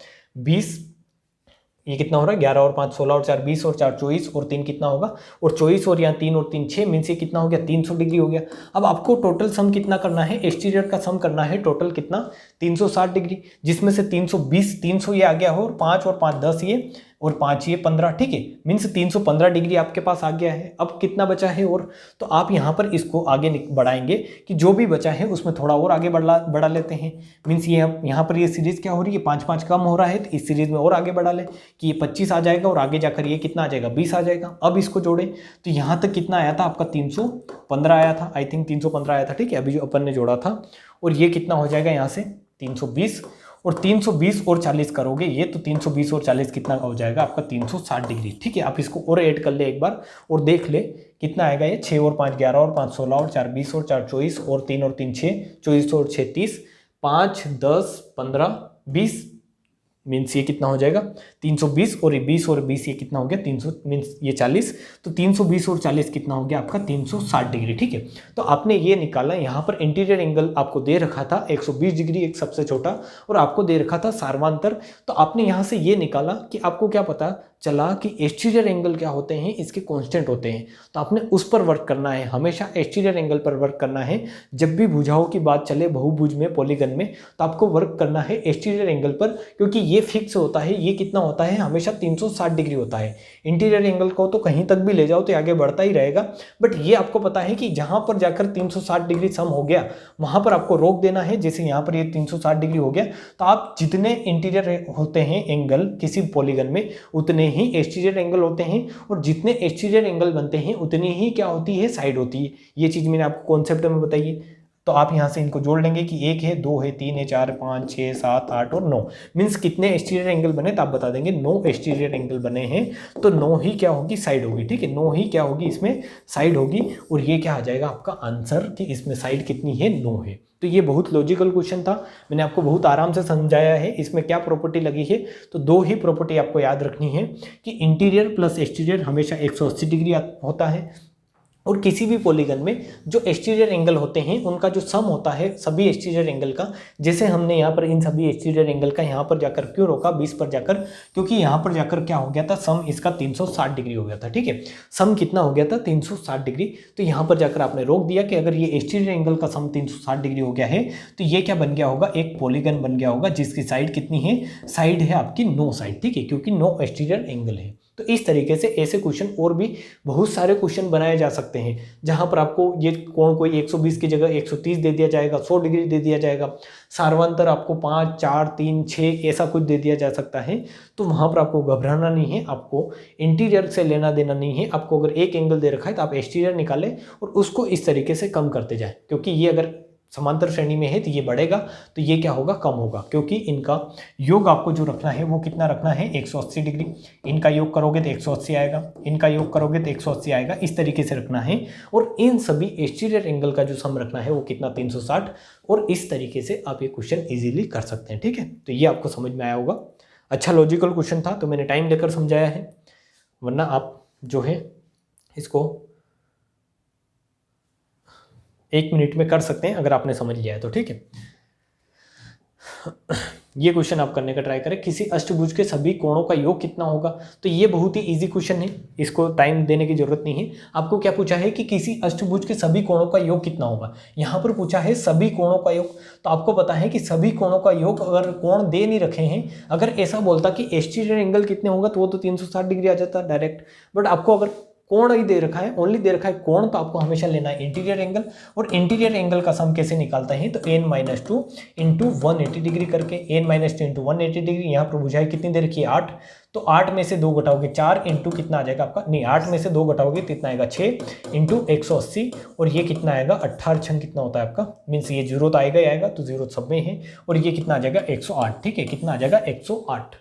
20, ये कितना हो रहा है, 11 और 5 16 और 4 20 और 4 24 और 3 कितना होगा, और 24 और यहाँ 3 और 3 6, मीन्स ये कितना हो गया, 300 डिग्री हो गया। अब आपको टोटल सम कितना करना है, एक्सटीरियर का सम करना है, टोटल कितना, 360 डिग्री, जिसमें से 320 300 ये आ गया हो, और 5 और 5 10 ये, और 5 ये 15। ठीक है, मीन्स 315 डिग्री आपके पास आ गया है। अब कितना बचा है और, तो आप यहाँ पर इसको आगे बढ़ाएंगे कि जो भी बचा है उसमें थोड़ा और आगे बढ़ा लेते हैं। मीन्स ये यहाँ पर ये सीरीज क्या हो रही है, 5-5 कम हो रहा है, तो इस सीरीज में और आगे बढ़ा ले कि ये 25 आ जाएगा, और आगे जाकर ये कितना आ जाएगा, 20 आ जाएगा। अब इसको जोड़े तो यहाँ तक कितना आया था आपका, 315 आया था, आई थिंक 315 आया था। ठीक है, अभी जो अपन ने जोड़ा था, और ये कितना हो जाएगा यहाँ से 320, और 320 और 40 करोगे ये, तो 320 और 40 कितना हो जाएगा आपका, 360 डिग्री। ठीक है, आप इसको और ऐड कर ले एक बार और देख ले कितना आएगा ये, 6 और 5 11 और 5 16 और 4 20 और 4 24 और 3 और 3 6, 24 और 6 30, 5 10 15 20, मीन्स ये कितना हो जाएगा 320, और ये 20 और 20 ये कितना हो गया 300 मीन्स ये 40, तो 320 और 40 कितना हो गया आपका 360 डिग्री। ठीक है, तो आपने ये निकाला। यहाँ पर इंटीरियर एंगल आपको दे रखा था 120 डिग्री एक सबसे छोटा, और आपको दे रखा था सार्वांतर। तो आपने यहाँ से ये निकाला कि आपको क्या पता चला कि एक्सटीरियर एंगल क्या होते हैं, इसके कांस्टेंट होते हैं। तो आपने उस पर वर्क करना है, हमेशा एक्सटीरियर एंगल पर वर्क करना है। जब भी भुजाओं की बात चले बहुभुज में, पॉलीगन में, तो आपको वर्क करना है एक्सटीरियर एंगल पर, क्योंकि ये फिक्स होता है। ये कितना होता है, हमेशा 360 डिग्री होता है। इंटीरियर एंगल को तो कहीं तक भी ले जाओ तो आगे बढ़ता ही रहेगा, बट ये आपको पता है कि जहां पर जाकर 360 डिग्री सम हो गया वहां पर आपको रोक देना है। जैसे यहाँ पर ये 360 डिग्री हो गया, तो आप जितने इंटीरियर होते हैं एंगल किसी पॉलीगन में, उतने ही एक्सटीरियर एंगल होते हैं, और जितने एक्सटीरियर एंगल बनते हैं उतनी ही क्या होती है, साइड होती है। ये चीज मैंने आपको कॉन्सेप्ट में बताई है। तो आप यहाँ से इनको जोड़ लेंगे कि 1 है, 2 है, 3 है, 4 5 6 7 8 और 9, मीन्स कितने एक्सटीरियर एंगल बने, तो आप बता देंगे 9 एक्सटीरियर एंगल बने हैं। तो 9 ही क्या होगी, साइड होगी। ठीक है, 9 ही क्या होगी, इसमें साइड होगी। और ये क्या आ जाएगा आपका आंसर कि इसमें साइड कितनी है, 9 है। तो ये बहुत लॉजिकल क्वेश्चन था, मैंने आपको बहुत आराम से समझाया है। इसमें क्या प्रॉपर्टी लगी है, तो 2 ही प्रॉपर्टी आपको याद रखनी है कि इंटीरियर प्लस एक्सटीरियर हमेशा 180 डिग्री होता है, और किसी भी पॉलीगन में जो एक्सटीरियर एंगल होते हैं उनका जो सम होता है सभी एक्सटीरियर एंगल का, जैसे हमने यहाँ पर इन सभी एक्सटीरियर एंगल का यहाँ पर जाकर क्यों रोका 20 पर जाकर, क्योंकि यहाँ पर जाकर क्या हो गया था, सम इसका 360 डिग्री हो गया था। ठीक है, सम कितना हो गया था 360 डिग्री। तो यहाँ पर जाकर आपने रोक दिया कि अगर ये एक्सटीरियर एंगल का सम 360 डिग्री हो गया है तो ये क्या बन गया होगा, एक पॉलीगन बन गया होगा जिसकी साइड कितनी है, साइड है आपकी 9 साइड। ठीक है, क्योंकि 9 एक्सटीरियर एंगल है। तो इस तरीके से ऐसे क्वेश्चन और भी बहुत सारे क्वेश्चन बनाए जा सकते हैं, जहां पर आपको ये कोण कोई 120 की जगह 130 दे दिया जाएगा, 100 डिग्री दे दिया जाएगा, सार्वंतर आपको 5 4 3 6 ऐसा कुछ दे दिया जा सकता है। तो वहां पर आपको घबराना नहीं है, आपको इंटीरियर से लेना देना नहीं है। आपको अगर एक एंगल दे रखा है तो आप एक्सटीरियर निकालें और उसको इस तरीके से कम करते जाए, क्योंकि ये अगर समांतर श्रेणी में है तो ये बढ़ेगा, तो ये क्या होगा, कम होगा, क्योंकि इनका योग आपको जो रखना है वो कितना रखना है, 180 डिग्री। इनका योग करोगे तो 180 आएगा, इनका योग करोगे तो 180 आएगा, इस तरीके से रखना है। और इन सभी एक्सटीरियर एंगल का जो सम रखना है वो कितना, 360। और इस तरीके से आप ये क्वेश्चन इजीली कर सकते हैं। ठीक है, तो ये आपको समझ में आया होगा। अच्छा लॉजिकल क्वेश्चन था तो मैंने टाइम लेकर समझाया है, वरना आप जो है इसको 1 मिनट में कर सकते हैं अगर आपने समझ लिया है तो। ठीक है, ये क्वेश्चन आप करने का ट्राई करें। किसी अष्टभुज के सभी कोणों का योग कितना होगा, तो ये बहुत ही इजी क्वेश्चन है, इसको टाइम देने की जरूरत नहीं है। आपको क्या पूछा है कि किसी अष्टभुज के सभी कोणों का योग कितना होगा, यहाँ पर पूछा है सभी कोणों का योग। तो आपको पता है कि सभी कोणों का योग, अगर कोण दे नहीं रखे हैं, अगर ऐसा बोलता कि एक्सटीरियर एंगल कितने होगा तो वो तो 360 डिग्री आ जाता डायरेक्ट, बट आपको अगर कोण ही दे रखा है, ओनली दे रखा है कोण, तो आपको हमेशा लेना है इंटीरियर एंगल। और इंटीरियर एंगल का सम कैसे निकालते हैं, तो n-2 इंटू 180 डिग्री करके, n-2 इंटू 180 डिग्री। यहाँ पर बुझाई कितनी दे रखी है, 8, तो 8 में से 2 घटाओगे 4 इंटू कितना आ जाएगा आपका, नहीं 8 में से 2 घटाओगे तो कितना आएगा 6 इंटू 180, और ये कितना आएगा 18 छंग कितना होता है आपका, मीन्स ये 0 तो आएगा ही आएगा, तो 0 सब में है, और ये कितना आ जाएगा 108। ठीक है, कितना आ जाएगा 108,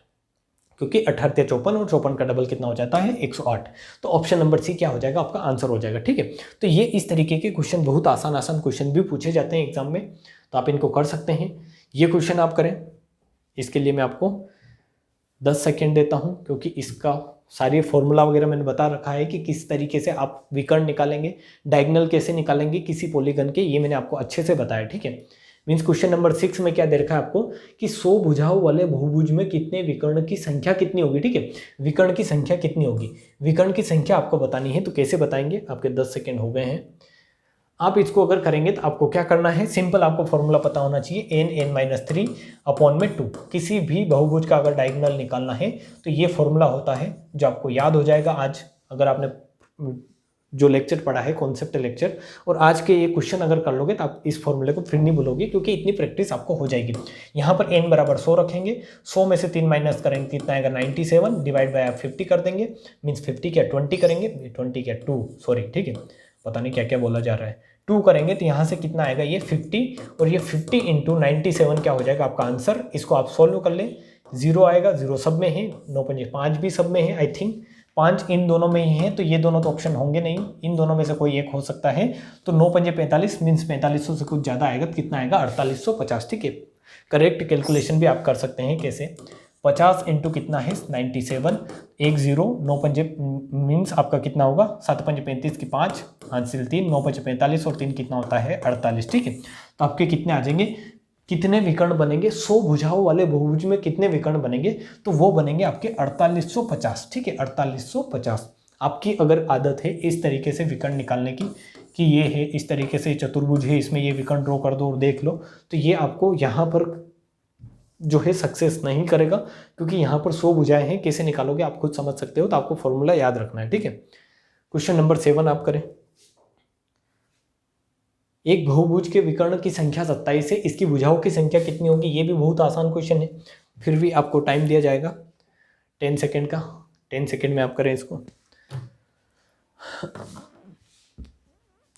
क्योंकि 18 × 54 और 54 का डबल कितना हो जाता है 108। तो ऑप्शन नंबर सी क्या हो जाएगा, आपका आंसर हो जाएगा। ठीक है, तो ये इस तरीके के क्वेश्चन, बहुत आसान क्वेश्चन भी पूछे जाते हैं एग्जाम में, तो आप इनको कर सकते हैं। ये क्वेश्चन आप करें, इसके लिए मैं आपको 10 सेकेंड देता हूं, क्योंकि इसका सारी फॉर्मूला वगैरह मैंने बता रखा है कि किस तरीके से आप विकर्ण निकालेंगे, डायगोनल कैसे निकालेंगे किसी पॉलीगन के, ये मैंने आपको अच्छे से बताया। ठीक है, मीन्स क्वेश्चन नंबर 6 में क्या दे रखा है आपको कि 100 भुजाओं वाले बहुभुज में कितने विकर्ण की संख्या कितनी होगी। ठीक है, विकर्ण की संख्या कितनी होगी, विकर्ण की संख्या आपको बतानी है। तो कैसे बताएंगे, आपके 10 सेकेंड हो गए हैं। आप इसको अगर करेंगे तो आपको क्या करना है, सिंपल आपको फॉर्मूला पता होना चाहिए, n-3 अपॉन में 2। किसी भी बहुभुज का अगर डायगोनल निकालना है तो ये फॉर्मूला होता है, जो आपको याद हो जाएगा आज अगर आपने जो लेक्चर पढ़ा है, कॉन्सेप्ट लेक्चर, और आज के ये क्वेश्चन अगर कर लोगे तो आप इस फॉर्मूले को फिर नहीं भूलोगे, क्योंकि इतनी प्रैक्टिस आपको हो जाएगी। यहाँ पर n बराबर 100 रखेंगे, 100 में से 3 माइनस करेंगे कितना आएगा 97, डिवाइड बाय आप 50 कर देंगे, मीन्स 50 क्या 20 करेंगे, 20 क्या 2 सॉरी, ठीक है, पता नहीं क्या क्या बोला जा रहा है, 2 करेंगे तो यहाँ से कितना आएगा ये 50, और ये 50 इंटू 97 क्या हो जाएगा आपका आंसर। इसको आप सॉल्व कर लें, 0 आएगा, 0 सब में है, 9-5 भी सब में है, आई थिंक 5 इन दोनों में ही है, तो ये दोनों तो ऑप्शन होंगे नहीं, इन दोनों में से कोई एक हो सकता है। तो 9-5 मीन्स 4500 से कुछ ज़्यादा आएगा, तो कितना आएगा 4850। ठीक है, करेक्ट कैलकुलेशन भी आप कर सकते हैं, कैसे 50 इंटू कितना है 97, 1 0, 9 पंजे मीन्स आपका कितना होगा 7 पंजे 35 की 5, हासिल 3, 9 पंजे 45 और 3 कितना होता है 48। ठीक है, तो आपके कितने आ जाएंगे, कितने विकर्ण बनेंगे 100 भुजाओं वाले बहुभुज में कितने विकर्ण बनेंगे, तो वो बनेंगे आपके 4850। ठीक है, 4850। आपकी अगर आदत है इस तरीके से विकर्ण निकालने की कि ये है इस तरीके से चतुर्भुज है, इसमें ये विकर्ण ड्रॉ कर दो और देख लो, तो ये आपको यहाँ पर जो है सक्सेस नहीं करेगा, क्योंकि यहाँ पर 100 भुजाएं हैं, कैसे निकालोगे आप खुद समझ सकते हो, तो आपको फॉर्मूला याद रखना है। ठीक है, क्वेश्चन नंबर 7 आप करें। एक बहुभुज के विकर्ण की संख्या 27 है, इसकी भुजाओं की संख्या कितनी होगी। ये भी बहुत आसान क्वेश्चन है, फिर भी आपको टाइम दिया जाएगा 10 सेकेंड का। 10 सेकेंड में आप करें इसको।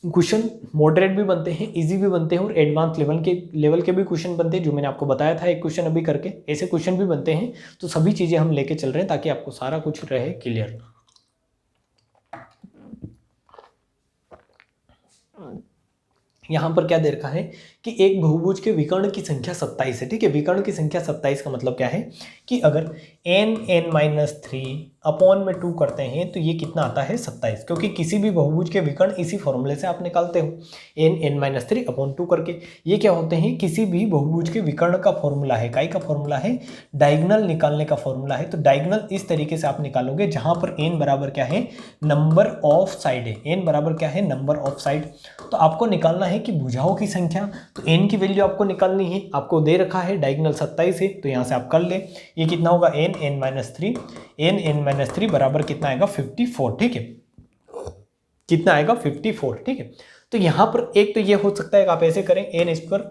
क्वेश्चन मॉडरेट भी बनते हैं, इजी भी बनते हैं और एडवांस लेवल के भी क्वेश्चन बनते हैं, जो मैंने आपको बताया था एक क्वेश्चन अभी करके, ऐसे क्वेश्चन भी बनते हैं। तो सभी चीज़ें हम लेके चल रहे हैं ताकि आपको सारा कुछ रहे क्लियर। यहाँ पर क्या दे रखा है कि एक बहुभुज के विकर्ण की संख्या 27 है। ठीक है, विकर्ण की संख्या 27 का मतलब क्या है कि अगर n(n-3) अपॉन में 2 करते हैं तो ये कितना आता है 27, क्योंकि किसी भी बहुभुज के विकर्ण इसी फॉर्मूले से आप निकालते हो n(n-3) अपॉन 2 करके। ये क्या होते हैं, किसी भी बहुभुज के विकर्ण का फॉर्मूला है, काई का फॉर्मूला है, डायगोनल निकालने का फॉर्मूला है। तो डायगोनल इस तरीके से आप निकालोगे जहां पर n बराबर क्या है, नंबर ऑफ साइड है, n बराबर क्या है, नंबर ऑफ साइड। तो आपको निकालना है कि भुजाओं की संख्या, तो n की वैल्यू आपको निकालनी है, आपको दे रखा है डायगोनल 27 है, तो यहाँ से आप कर ले, ये कितना होगा n(n-3), n(n-3) बराबर कितना आएगा 54। ठीक है, कितना आएगा 54। ठीक है, तो यहाँ पर एक तो ये हो सकता है कि आप ऐसे करें n²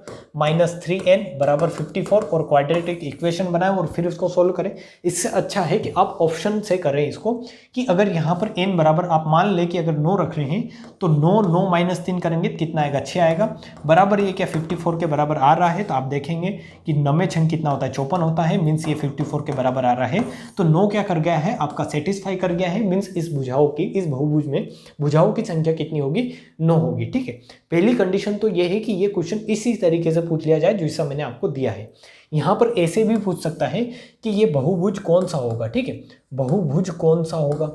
- 3n बराबर 54 और क्वाड्रेटिक इक्वेशन बनाएं और फिर इसको सोल्व करें। इससे अच्छा है कि आप ऑप्शन से करें इसको, कि अगर यहाँ पर n बराबर आप मान लें कि अगर 9 रख रहे हैं तो 9 3 करेंगे तो कितना आएगा 6 आएगा, बराबर ये क्या 54 के बराबर आ रहा है। तो आप देखेंगे कि 9 कितना होता है 54 होता है, मीन्स ये 54 के बराबर आ रहा है। तो 9 क्या कर गया है आपका सेटिस्फाई कर गया है, मीन्स इस भुजाओं की, इस बहुभुज में भुजाओं की संख्या कितनी होगी 9 होगी। ठीक है, पहली कंडीशन तो यह है कि ये क्वेश्चन इसी तरीके से पूछ लिया जाए जैसा मैंने आपको दिया है। यहां पर ऐसे भी पूछ सकता है कि ये बहुभुज कौन सा होगा। ठीक है, बहुभुज कौन सा होगा,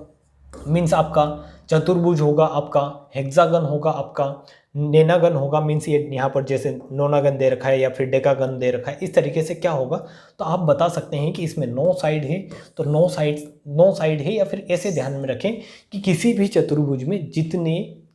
मीन्स आपका चतुर्भुज होगा, आपका हेक्सागन होगा, आपका नेनागन होगा, मीन्स ये यहाँ पर जैसे नोनागन दे रखा है या फिर डेकागन दे रखा है, इस तरीके से क्या होगा। तो आप बता सकते हैं कि इसमें 9 साइड है, तो 9 साइड है, या फिर ऐसे ध्यान में रखें कि किसी भी चतुर्भुज में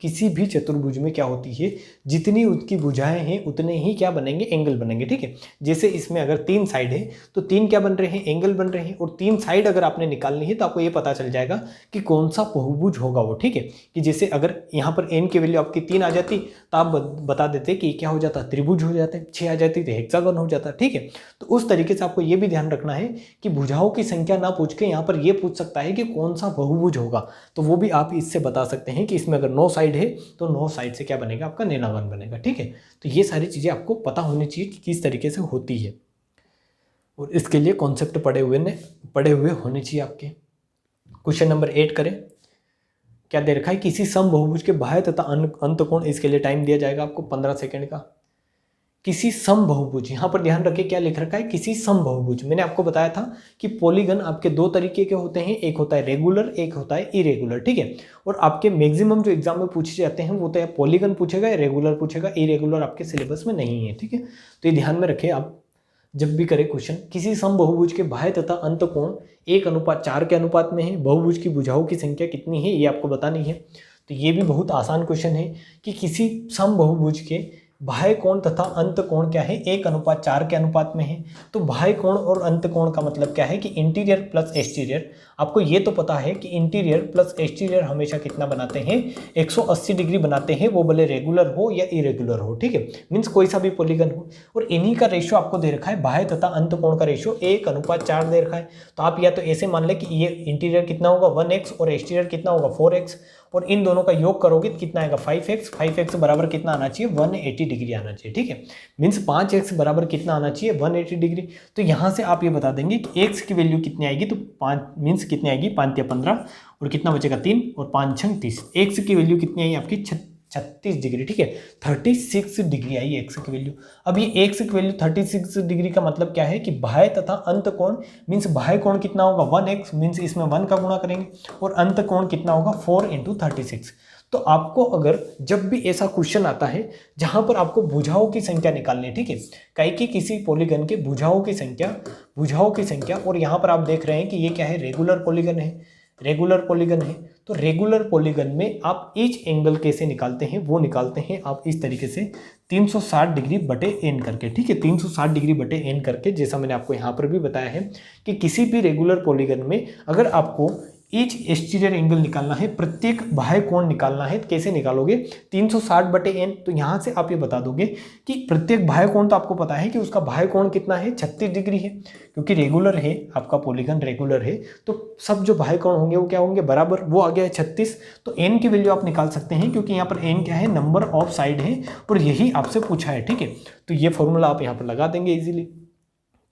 किसी भी चतुर्भुज में क्या होती है, जितनी उसकी भुजाएं हैं उतने ही क्या बनेंगे, एंगल बनेंगे। ठीक है, जैसे इसमें अगर 3 साइड है तो 3 क्या बन रहे हैं, एंगल बन रहे हैं, और 3 साइड अगर आपने निकालनी है तो आपको ये पता चल जाएगा कि कौन सा बहुभुज होगा वो। ठीक है, कि जैसे अगर यहाँ पर n की वैल्यू आपकी 3 आ जाती तो आप बता देते कि क्या हो जाता, त्रिभुज हो जाता है, 6 आ जाती तो हेक्सागन हो जाता। ठीक है, तो उस तरीके से आपको ये भी ध्यान रखना है कि भुजाओं की संख्या ना पूछ के यहाँ पर ये पूछ सकता है कि कौन सा बहुभुज होगा, तो वो भी आप इससे बता सकते हैं कि इसमें अगर 9 साइड है तो 9 साइड से क्या बनेगा, आपका नेनागन बनेगा। ठीक है, तो ये सारी चीजें आपको पता होनी चाहिए कि किस तरीके से होती है, और इसके लिए कॉन्सेप्ट पढ़े हुए होने चाहिए आपके। क्वेश्चन नंबर 8 करें। क्या दे रखा है, किसी सम बहुभुज के बाह्य तथा अंत कोण, इसके लिए टाइम दिया जाएगा आपको 15 सेकेंड का। किसी सम बहुभुज, यहाँ पर ध्यान रखिए क्या लिख रखा है, किसी सम बहुभुज। मैंने आपको बताया था कि पॉलीगन आपके 2 तरीके के होते हैं, एक होता है रेगुलर, एक होता है इरेगुलर। ठीक है, और आपके मैक्सिमम जो एग्जाम में पूछे जाते हैं वो तो पॉलीगन पूछेगा, रेगुलर पूछेगा, इरेगुलर आपके सिलेबस में नहीं है। ठीक है, तो ये ध्यान में रखें आप जब भी करें क्वेश्चन। किसी सम बहुभुज के बाह्य तथा अंत कोण 1:4 के अनुपात में है, बहुभुज की भुजाओं की संख्या कितनी है ये आपको बतानी है। तो ये भी बहुत आसान क्वेश्चन है कि किसी सम बहुभुज के बाह्य कोण तथा अंत कोण क्या है, 1:4 के अनुपात में है। तो बाह्य कोण और अंत कोण का मतलब क्या है कि इंटीरियर प्लस एक्सटीरियर। आपको ये तो पता है कि इंटीरियर प्लस एक्सटीरियर हमेशा कितना बनाते हैं, 180 डिग्री बनाते हैं, वो भले रेगुलर हो या इरेगुलर हो। ठीक है, मीन्स कोई सा भी पॉलीगन हो, और इन्हीं का रेशियो आपको दे रखा है, बाह्य तथा अंत कोण का रेशियो 1:4 दे रखा है। तो आप या तो ऐसे मान लें कि ये इंटीरियर कितना होगा 1x और एक्सटीरियर कितना होगा 4x, और इन दोनों का योग करोगे तो कितना आएगा 5x। 5x बराबर कितना आना चाहिए 180 डिग्री आना चाहिए। ठीक है, मीन्स 5x बराबर कितना आना चाहिए 180 डिग्री। तो यहाँ से आप ये बता देंगे कि x की वैल्यू कितनी आएगी, तो 5 मीन्स कितनी आएगी 5 या 15, और कितना बचेगा 3 और 5 6 30। x की वैल्यू कितनी आई आपकी 36 डिग्री, ठीक है। 36 डिग्री आई एक्स की वैल्यू। अब ये एक्स की वैल्यू 36 डिग्री का मतलब क्या है कि बाह्य तथा अंत कोण मीन्स बाह्य कोण कितना होगा 1x मीन्स इसमें 1 का गुणा करेंगे और अंत कोण कितना होगा 4 × 36। तो आपको अगर जब भी ऐसा क्वेश्चन आता है जहां पर आपको भुजाओं की संख्या निकालनी है, ठीक है, कई की किसी पॉलीगन के भुजाओं की संख्या और यहाँ पर आप देख रहे हैं कि ये क्या है, रेगुलर पॉलीगन है। तो रेगुलर पॉलीगन में आप ईच एंगल कैसे निकालते हैं, वो निकालते हैं आप इस तरीके से 360 डिग्री बटे एन करके, ठीक है, 360 डिग्री बटे एन करके। जैसा मैंने आपको यहाँ पर भी बताया है कि किसी भी रेगुलर पॉलीगन में अगर आपको ईच एक्सटीरियर एंगल निकालना है, प्रत्येक बाह्य कोण निकालना है, कैसे निकालोगे 360 बटे एन। तो यहाँ से आप ये बता दोगे कि प्रत्येक बाह्य कोण तो आपको पता है कि उसका बाह्य कोण कितना है 36 डिग्री है, क्योंकि रेगुलर है, आपका पॉलीगन रेगुलर है, तो सब जो बाह्य कोण होंगे वो क्या होंगे बराबर, वो आ गया है 36। तो एन की वैल्यू आप निकाल सकते हैं क्योंकि यहाँ पर एन क्या है, नंबर ऑफ साइड है और यही आपसे पूछा है, ठीक है। तो ये फॉर्मूला आप यहाँ पर लगा देंगे इजीली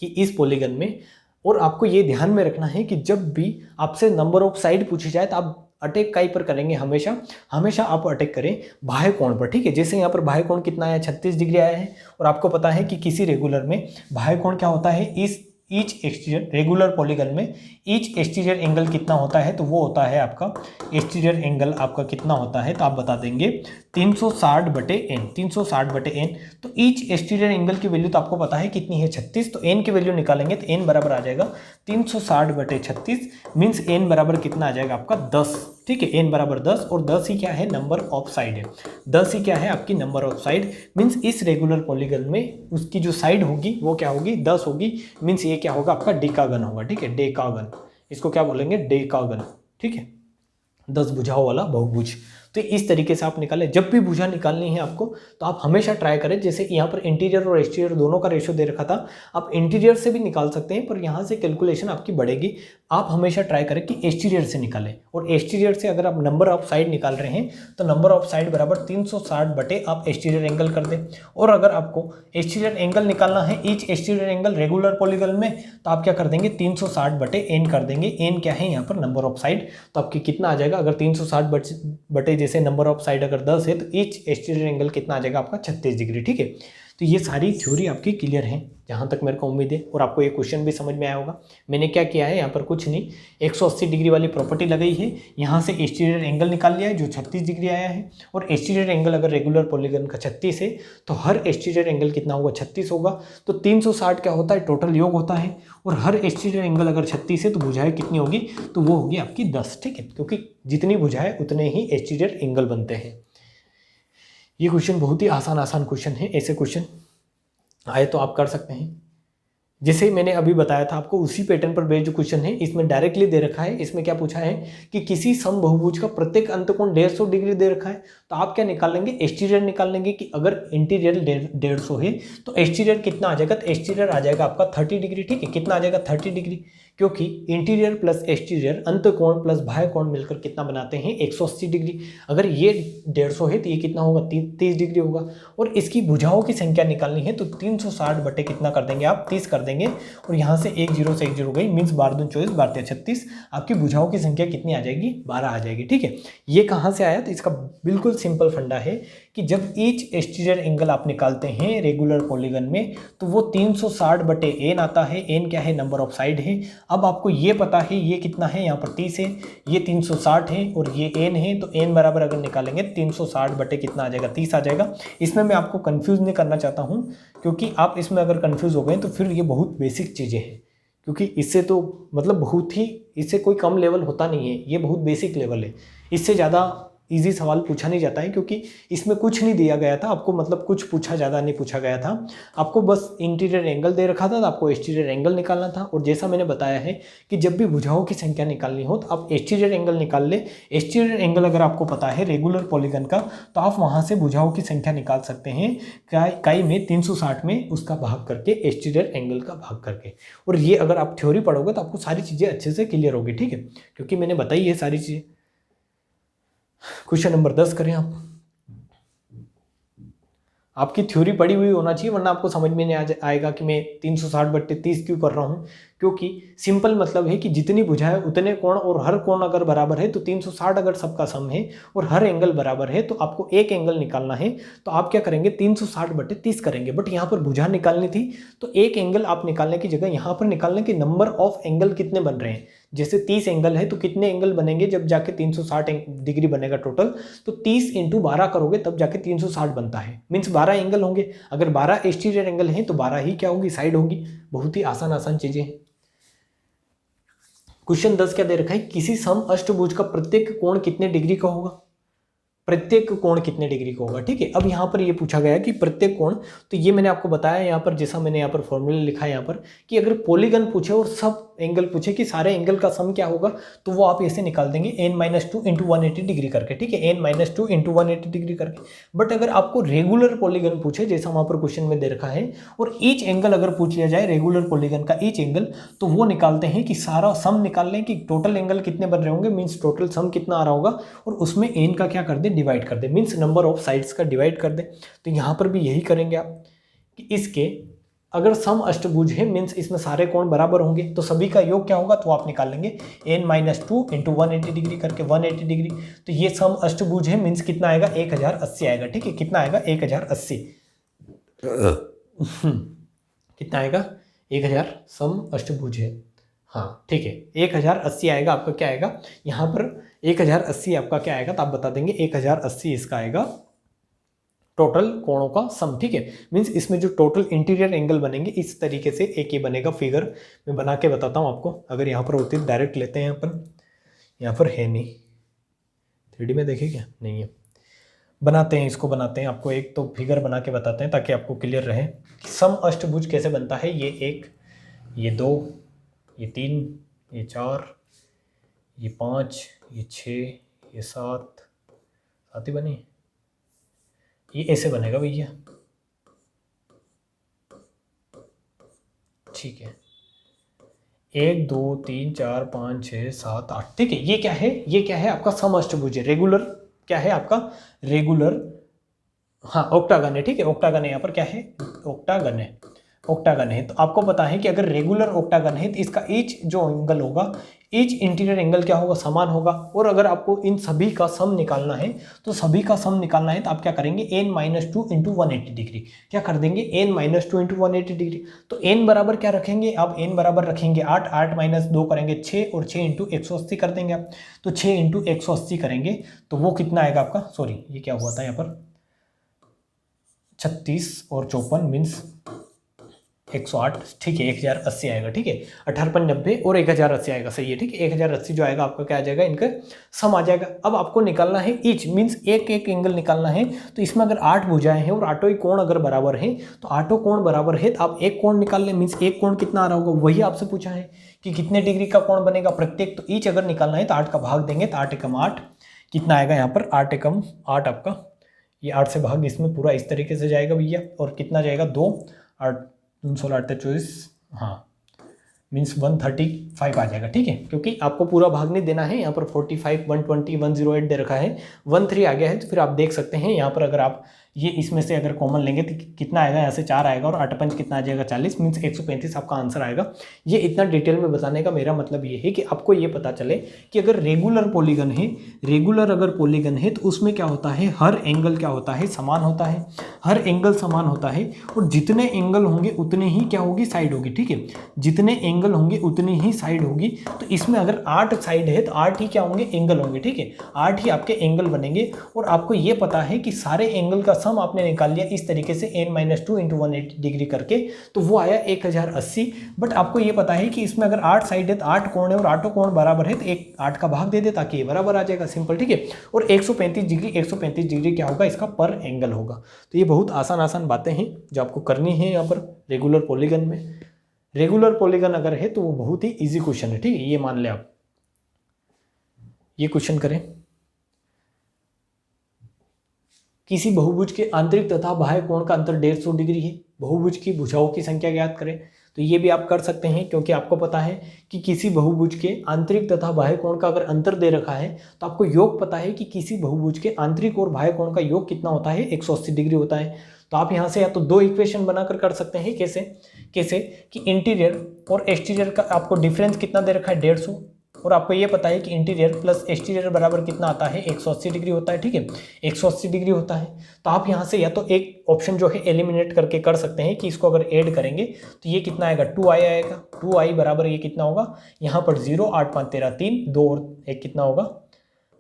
कि इस पॉलीगन में। और आपको ये ध्यान में रखना है कि जब भी आपसे नंबर ऑफ साइड पूछी जाए तो आप अटैक काई पर करेंगे, हमेशा आप अटैक करें बाह्य कोण पर, ठीक है। जैसे यहाँ पर बाह्य कोण कितना आया 36 डिग्री आया है और आपको पता है कि किसी रेगुलर में बाह्य कोण क्या होता है, इस ईच एक्सटीरियर रेगुलर पॉलीगन में ईच एक्सटीरियर एंगल कितना होता है, तो वो होता है आपका एक्सटीरियर एंगल आपका कितना होता है, तो आप बता देंगे 360 बटे एन, 360 बटे एन। तो ईच एक्सटीरियर एंगल की वैल्यू तो आपको पता है कितनी है 36, तो एन की वैल्यू निकालेंगे तो एन बराबर आ जाएगा 360 बटे 36 मीन्स एन बराबर कितना आ जाएगा आपका 10, ठीक है, एन बराबर 10 और 10 ही क्या है, नंबर ऑफ साइड है, 10 ही क्या है आपकी नंबर ऑफ साइड मीन्स इस रेगुलर पॉलीगन में उसकी जो साइड होगी वो क्या होगी 10 होगी मीन्स ये क्या होगा आपका डेकागन होगा, ठीक है, डेकागन, इसको क्या बोलेंगे डेकागन, ठीक है, 10 भुजाओं वाला बहुभुज। तो इस तरीके से आप निकालें, जब भी भुजा निकालनी है आपको तो आप हमेशा ट्राई करें, जैसे यहाँ पर इंटीरियर और एक्सटीरियर दोनों का रेशियो दे रखा था, आप इंटीरियर से भी निकाल सकते हैं पर यहाँ से कैलकुलेशन आपकी बढ़ेगी। आप हमेशा ट्राई करें कि एक्सटीरियर से निकालें और एक्सटीरियर से अगर आप नंबर ऑफ साइड निकाल रहे हैं तो नंबर ऑफ साइड बराबर 360 बटे आप एक्सटीरियर एंगल कर दें। और अगर आपको एक्सटीरियर एंगल निकालना है each exterior angle regular polygon में तो आप क्या कर देंगे 360 बटे एन कर देंगे। एन क्या है यहाँ पर नंबर ऑफ साइड, तो आपकी कितना आ जाएगा, अगर 360 बटे जैसे नंबर ऑफ साइड अगर 10 है तो ईच एक्सटीरियर एंगल कितना आ जाएगा आपका 36 डिग्री, ठीक है। तो ये सारी थ्योरी आपकी क्लियर है जहाँ तक मेरे को उम्मीद है और आपको ये क्वेश्चन भी समझ में आया होगा। मैंने क्या किया है यहाँ पर कुछ नहीं, 180 डिग्री वाली प्रॉपर्टी लगाई है, यहाँ से एक्सटीरियर एंगल निकाल लिया है जो 36 डिग्री आया है और एक्सटीरियर एंगल अगर रेगुलर पॉलीगन का 36 है तो हर एक्सटीरियर एंगल कितना होगा 36 होगा। तो 360 क्या होता है टोटल योग होता है और हर एक्सटीरियर एंगल अगर 36 है तो भुजाएं कितनी होगी, तो वो होगी आपकी 10, ठीक है, क्योंकि जितनी भुजाएं उतने ही एक्सटीरियर एंगल बनते हैं। ये क्वेश्चन बहुत ही आसान क्वेश्चन है, ऐसे क्वेश्चन आए तो आप कर सकते हैं। जैसे मैंने अभी बताया था आपको उसी पैटर्न पर बेस्ड क्वेश्चन है, इसमें डायरेक्टली दे रखा है। इसमें क्या पूछा है कि किसी समबहुभुज का प्रत्येक अंतकोण 150 डिग्री दे रखा है, तो आप क्या निकाल लेंगे एक्सटीरियर निकाल लेंगे कि अगर इंटीरियर 150 है तो एक्सटीरियर कितना आ जाएगा, तो एक्सटीरियर आ जाएगा आपका 30 डिग्री, ठीक है, कितना आ जाएगा 30 डिग्री, क्योंकि इंटीरियर प्लस एक्सटीरियर अंतकोण प्लस बाह्य कोण मिलकर कितना बनाते हैं 180 डिग्री। अगर ये 150 है तो ये कितना होगा 30 डिग्री होगा। और इसकी भुजाओं की संख्या निकालनी है तो 360 बटे कितना कर देंगे आप 30 कर देंगे और यहाँ से 1 0 से 1 0 गई मीन्स 12 दूनी 24 12 तिया 36, आपकी भुजाओं की संख्या कितनी आ जाएगी 12 आ जाएगी, ठीक है। ये कहाँ से आया, तो इसका बिल्कुल सिंपल फंडा है कि जब ईच एक्सटीरियर एंगल आप निकालते हैं रेगुलर पॉलीगन में तो वो 360 बटे एन आता है। एन क्या है, नंबर ऑफ साइड है। अब आपको ये पता है ये कितना है, यहाँ पर 30 है, ये 360 है और ये एन है, तो एन बराबर अगर निकालेंगे 360 बटे कितना आ जाएगा 30 आ जाएगा। इसमें मैं आपको कंफ्यूज नहीं करना चाहता हूँ क्योंकि आप इसमें अगर कंफ्यूज हो गए तो फिर ये बहुत बेसिक चीज़ें हैं, क्योंकि इससे तो मतलब बहुत ही, इससे कोई कम लेवल होता नहीं है, ये बहुत बेसिक लेवल है। इससे ज़्यादा इजी सवाल पूछा नहीं जाता है क्योंकि इसमें कुछ नहीं दिया गया था आपको, मतलब कुछ पूछा ज़्यादा नहीं पूछा गया था आपको, बस इंटीरियर एंगल दे रखा था तो आपको एक्सटीरियर एंगल निकालना था। और जैसा मैंने बताया है कि जब भी भुजाओं की संख्या निकालनी हो तो आप एक्सटीरियर एंगल निकाल ले। एक्सटीरियर एंगल अगर आपको पता है रेगुलर पॉलीगन का तो आप वहाँ से भुजाओं की संख्या निकाल सकते हैं काई में 360 में उसका भाग करके, एक्सटीरियर एंगल का भाग करके। और ये अगर आप थ्योरी पढ़ोगे तो आपको सारी चीज़ें अच्छे से क्लियर होगी, ठीक है, क्योंकि मैंने बताई है सारी चीज़ें। क्वेश्चन नंबर 10 करें आप। आपकी थ्योरी पड़ी हुई होना चाहिए, वरना आपको समझ में नहीं आएगा कि मैं 360/30 क्यों कर रहा हूँ। क्योंकि सिंपल मतलब है कि जितनी भुजा है उतने कोण, और हर कोण अगर बराबर है तो 360 अगर सबका सम है और हर एंगल बराबर है तो आपको एक एंगल निकालना है, तो आप क्या करेंगे 360/30 करेंगे। बट यहाँ पर भुजा निकालनी थी तो एक एंगल आप निकालने की जगह यहाँ पर निकालने के नंबर ऑफ एंगल कितने बन रहे हैं। जैसे 30 एंगल है तो कितने एंगल बनेंगे जब जाके 360 डिग्री बनेगा टोटल, तो 30 × 12 करोगे तब जाके 360 बनता है, मीन्स 12 एंगल होंगे। अगर 12 एक्सटीरियर एंगल हैं तो 12 ही क्या होगी, साइड होगी। बहुत ही आसान चीजें हैं। क्वेश्चन 10 क्या दे रखा है, किसी सम अष्टभुज का प्रत्येक कोण कितने डिग्री का होगा, प्रत्येक कोण कितने डिग्री का होगा। ठीक है, अब यहाँ पर ये पूछा गया कि प्रत्येक कोण, तो ये मैंने आपको बताया यहाँ पर, जैसा मैंने यहाँ पर फॉर्मूला लिखा है यहाँ पर, कि अगर पॉलीगन पूछे और सब एंगल पूछे कि सारे एंगल का सम क्या होगा, तो वो आप ऐसे निकाल देंगे n-2 × 180 डिग्री करके। ठीक है, n-2 × 180 डिग्री करके। बट अगर आपको रेगुलर पॉलीगन पूछे, जैसा वहाँ पर क्वेश्चन में दे रखा है, और ईच एंगल अगर पूछ लिया जाए रेगुलर पॉलीगन का ईच एंगल, तो वो निकालते हैं कि सारा सम निकाल लें कि टोटल एंगल कितने बन रहे होंगे, मीन्स टोटल सम कितना आ रहा होगा, और उसमें n का क्या कर दे, डिवाइड कर दे, मीन्स नंबर ऑफ साइड्स का डिवाइड कर दे। तो यहाँ पर भी यही करेंगे आप कि इसके अगर सम अष्टभुज है, मीन्स इसमें सारे कोण बराबर होंगे, तो सभी का योग क्या होगा, तो आप निकाल लेंगे n-2 × 180 डिग्री करके 180 डिग्री। तो ये सम अष्टभुज है, मीन्स कितना आएगा, 1080 आएगा। ठीक है, कितना आएगा, 1080 कितना आएगा, 1000 सम अष्टभुज है। हाँ ठीक है, 1080 आएगा आपका, क्या आएगा यहाँ पर 1080 आपका क्या आएगा, तो आप बता देंगे 1080 इसका आएगा टोटल कोणों का सम। ठीक है, मीन्स इसमें जो टोटल इंटीरियर एंगल बनेंगे इस तरीके से एक ये बनेगा। फिगर मैं बना के बताता हूँ आपको, अगर यहाँ पर होती है डायरेक्ट लेते हैं अपन, यहाँ पर है नहीं, 3D में देखें क्या, नहीं है, बनाते हैं इसको, बनाते हैं आपको एक तो फिगर बना के बताते हैं ताकि आपको क्लियर रहे सम अष्टभुज कैसे बनता है। ये 1, ये 2, ये 3, ये 4, ये 5, ये 6, ये 7 ही बनी, ये ऐसे बनेगा भैया। ठीक है, 1 2 3 4 5 6 7 8। ठीक है, ये क्या है, ये क्या है आपका सम अष्टभुज है, रेगुलर क्या है आपका, रेगुलर, हाँ ऑक्टागन है। ठीक है, ऑक्टागन है, यहाँ पर क्या है, ऑक्टागन है, ऑक्टागन है। तो आपको पता है कि अगर रेगुलर ऑक्टागन है तो इसका ईच जो एंगल होगा, ईच इंटीरियर एंगल क्या होगा, समान होगा। और अगर आपको इन सभी का सम निकालना है, तो सभी का सम निकालना है तो आप क्या करेंगे, n-2 × 180 डिग्री, क्या कर देंगे, n-2 × 180 डिग्री। तो n बराबर क्या रखेंगे आप, n बराबर रखेंगे 8, 8 - 2 करेंगे 6, और 6 × 180 कर देंगे आप। तो 6 × 180 करेंगे तो वो कितना आएगा आपका, सॉरी ये क्या हुआ था यहाँ पर, 36 और 54 मीन्स 108। ठीक है, 1080 आएगा। ठीक है, 1890 और 1080 आएगा, सही है। ठीक है, 1080 जो आएगा आपका क्या आ जाएगा, इनका सम आ जाएगा। अब आपको निकालना है ईच, मीन्स एक एक एंगल निकालना है। तो इसमें अगर 8 भुजाएं हैं और 8 ही कोण अगर बराबर है, तो 8 कोण बराबर है तो आप एक कोण निकाल लें, मीन्स एक कोण कितना आ रहा होगा, वही आपसे पूछा है कि कितने डिग्री का कोण बनेगा प्रत्येक। तो ईच अगर निकालना है तो 8 का भाग देंगे, तो 8 एकम 8 कितना आएगा यहाँ पर, 8 एकम 8 आपका, ये 8 से भाग इसमें पूरा इस तरीके से जाएगा भैया, और कितना जाएगा 2, 8 3 16 8 24, हाँ मीन्स 135 आ जाएगा। ठीक है, क्योंकि आपको पूरा भाग नहीं देना है, यहाँ पर 45 120 108 दे रखा है, 13 आ गया है। तो फिर आप देख सकते हैं यहाँ पर अगर आप ये इसमें से अगर कॉमन लेंगे तो कितना आएगा, यहाँ से 4 आएगा, और 8 5 कितना आ जाएगा 40, मीन्स 135 आपका आंसर आएगा। ये इतना डिटेल में बताने का मेरा मतलब ये है कि आपको ये पता चले कि अगर रेगुलर पॉलीगन है, रेगुलर अगर पॉलीगन है तो उसमें क्या होता है, हर एंगल क्या होता है, समान होता है, हर एंगल समान होता है, और जितने एंगल होंगे उतने ही क्या होगी, साइड होगी। ठीक है, जितने एंगल होंगे उतनी ही साइड होगी। तो इसमें अगर 8 साइड है तो 8 ही क्या होंगे, एंगल होंगे। ठीक है, 8 ही आपके एंगल बनेंगे। और आपको ये पता है कि सारे एंगल का सम आपने निकाल लिया इस तरीके से n-2 × 180 डिग्री करके, तो वो आया 1080। बट आपको ये पता है कि इसमें अगर 8 साइड है तो 8 कोण है, और 8 कोण बराबर है तो 8 का भाग दे दे ताकि ये बराबर आ जाएगा, सिंपल। ठीक है, और 135 डिग्री क्या होगा, इसका पर एंगल होगा। तो ये बहुत आसान बातें हैं जो आपको करनी है यहाँ पर रेगुलर पॉलीगन में। रेगुलर पॉलीगन अगर है तो वो बहुत ही इजी क्वेश्चन है। ठीक है, ये मान ले आप, ये क्वेश्चन करें, किसी बहुभुज के आंतरिक तथा बाह्य कोण का अंतर 150 डिग्री है, बहुभुज की भुजाओं की संख्या ज्ञात करें। तो ये भी आप कर सकते हैं, क्योंकि आपको पता है कि किसी बहुभुज के आंतरिक तथा बाह्य कोण का अगर अंतर दे रखा है तो आपको योग पता है कि किसी बहुभुज के आंतरिक और बाह्य कोण का योग कितना होता है, 180 डिग्री होता है। तो आप यहाँ से या तो दो इक्वेशन बनाकर कर सकते हैं। कैसे कैसे कि इंटीरियर और एक्सटीरियर का आपको डिफरेंस कितना दे रखा है, 150, और आपको ये पता है कि इंटीरियर प्लस एक्सटीरियर बराबर कितना आता है, 180 डिग्री होता है। ठीक है, 180 डिग्री होता है। तो आप यहाँ से या तो एक ऑप्शन जो है एलिमिनेट करके कर सकते हैं कि इसको अगर ऐड करेंगे तो ये कितना आएगा, 2i आएगा। 2i बराबर ये कितना होगा, यहाँ पर 0, 8 5 13 3, 2 और 1 कितना होगा,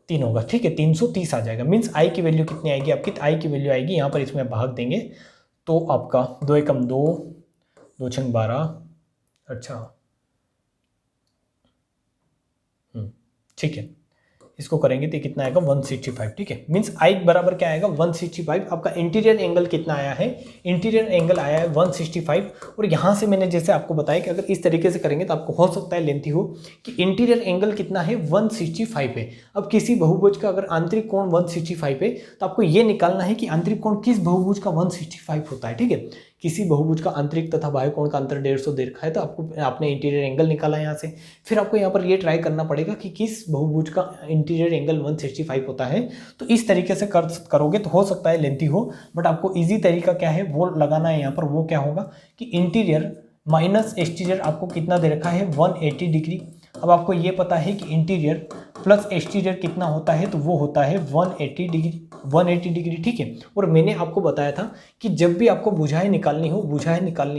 3 होगा। ठीक है, 330 आ जाएगा। मीन्स आई की वैल्यू कितनी आएगी आपकी, आई की वैल्यू आएगी यहाँ पर, इसमें भाग देंगे तो आपका 2 एकम 2, 2 छंग 12, अच्छा ठीक है, इसको करेंगे तो कितना आएगा 165। ठीक है, मीन्स आई बराबर क्या आएगा 165। आपका इंटीरियर एंगल कितना आया है, इंटीरियर एंगल आया है 165। और यहाँ से मैंने जैसे आपको बताया कि अगर इस तरीके से करेंगे तो आपको हो सकता है लेंथी हो कि इंटीरियर एंगल कितना है 165 है। अब किसी बहुभुज का अगर आंतरिक कोण 165 है तो आपको ये निकालना है कि आंतरिक कोण किस बहुभुज का 165 होता है। ठीक है, किसी बहुभुज का आंतरिक तथा बाह्य कोण का अंतर 150 दे रखा है तो आपने इंटीरियर एंगल निकाला यहाँ से। फिर आपको यहाँ पर ये ट्राई करना पड़ेगा कि किस बहुभुज का इंटीरियर एंगल 165 होता है। तो इस तरीके से करोगे तो हो सकता है लेंथी हो, बट आपको इजी तरीका क्या है वो लगाना है यहाँ पर। वो क्या होगा कि इंटीरियर माइनस एक्सटीरियर आपको कितना दे रखा है, 180 डिग्री। अब आपको ये पता है कि इंटीरियर प्लस एक्सटीरियर कितना होता है, तो वो होता है 180 डिग्री, 180 डिग्री। ठीक है, और मैंने आपको बताया था कि जब भी आपको भुजाएं निकालनी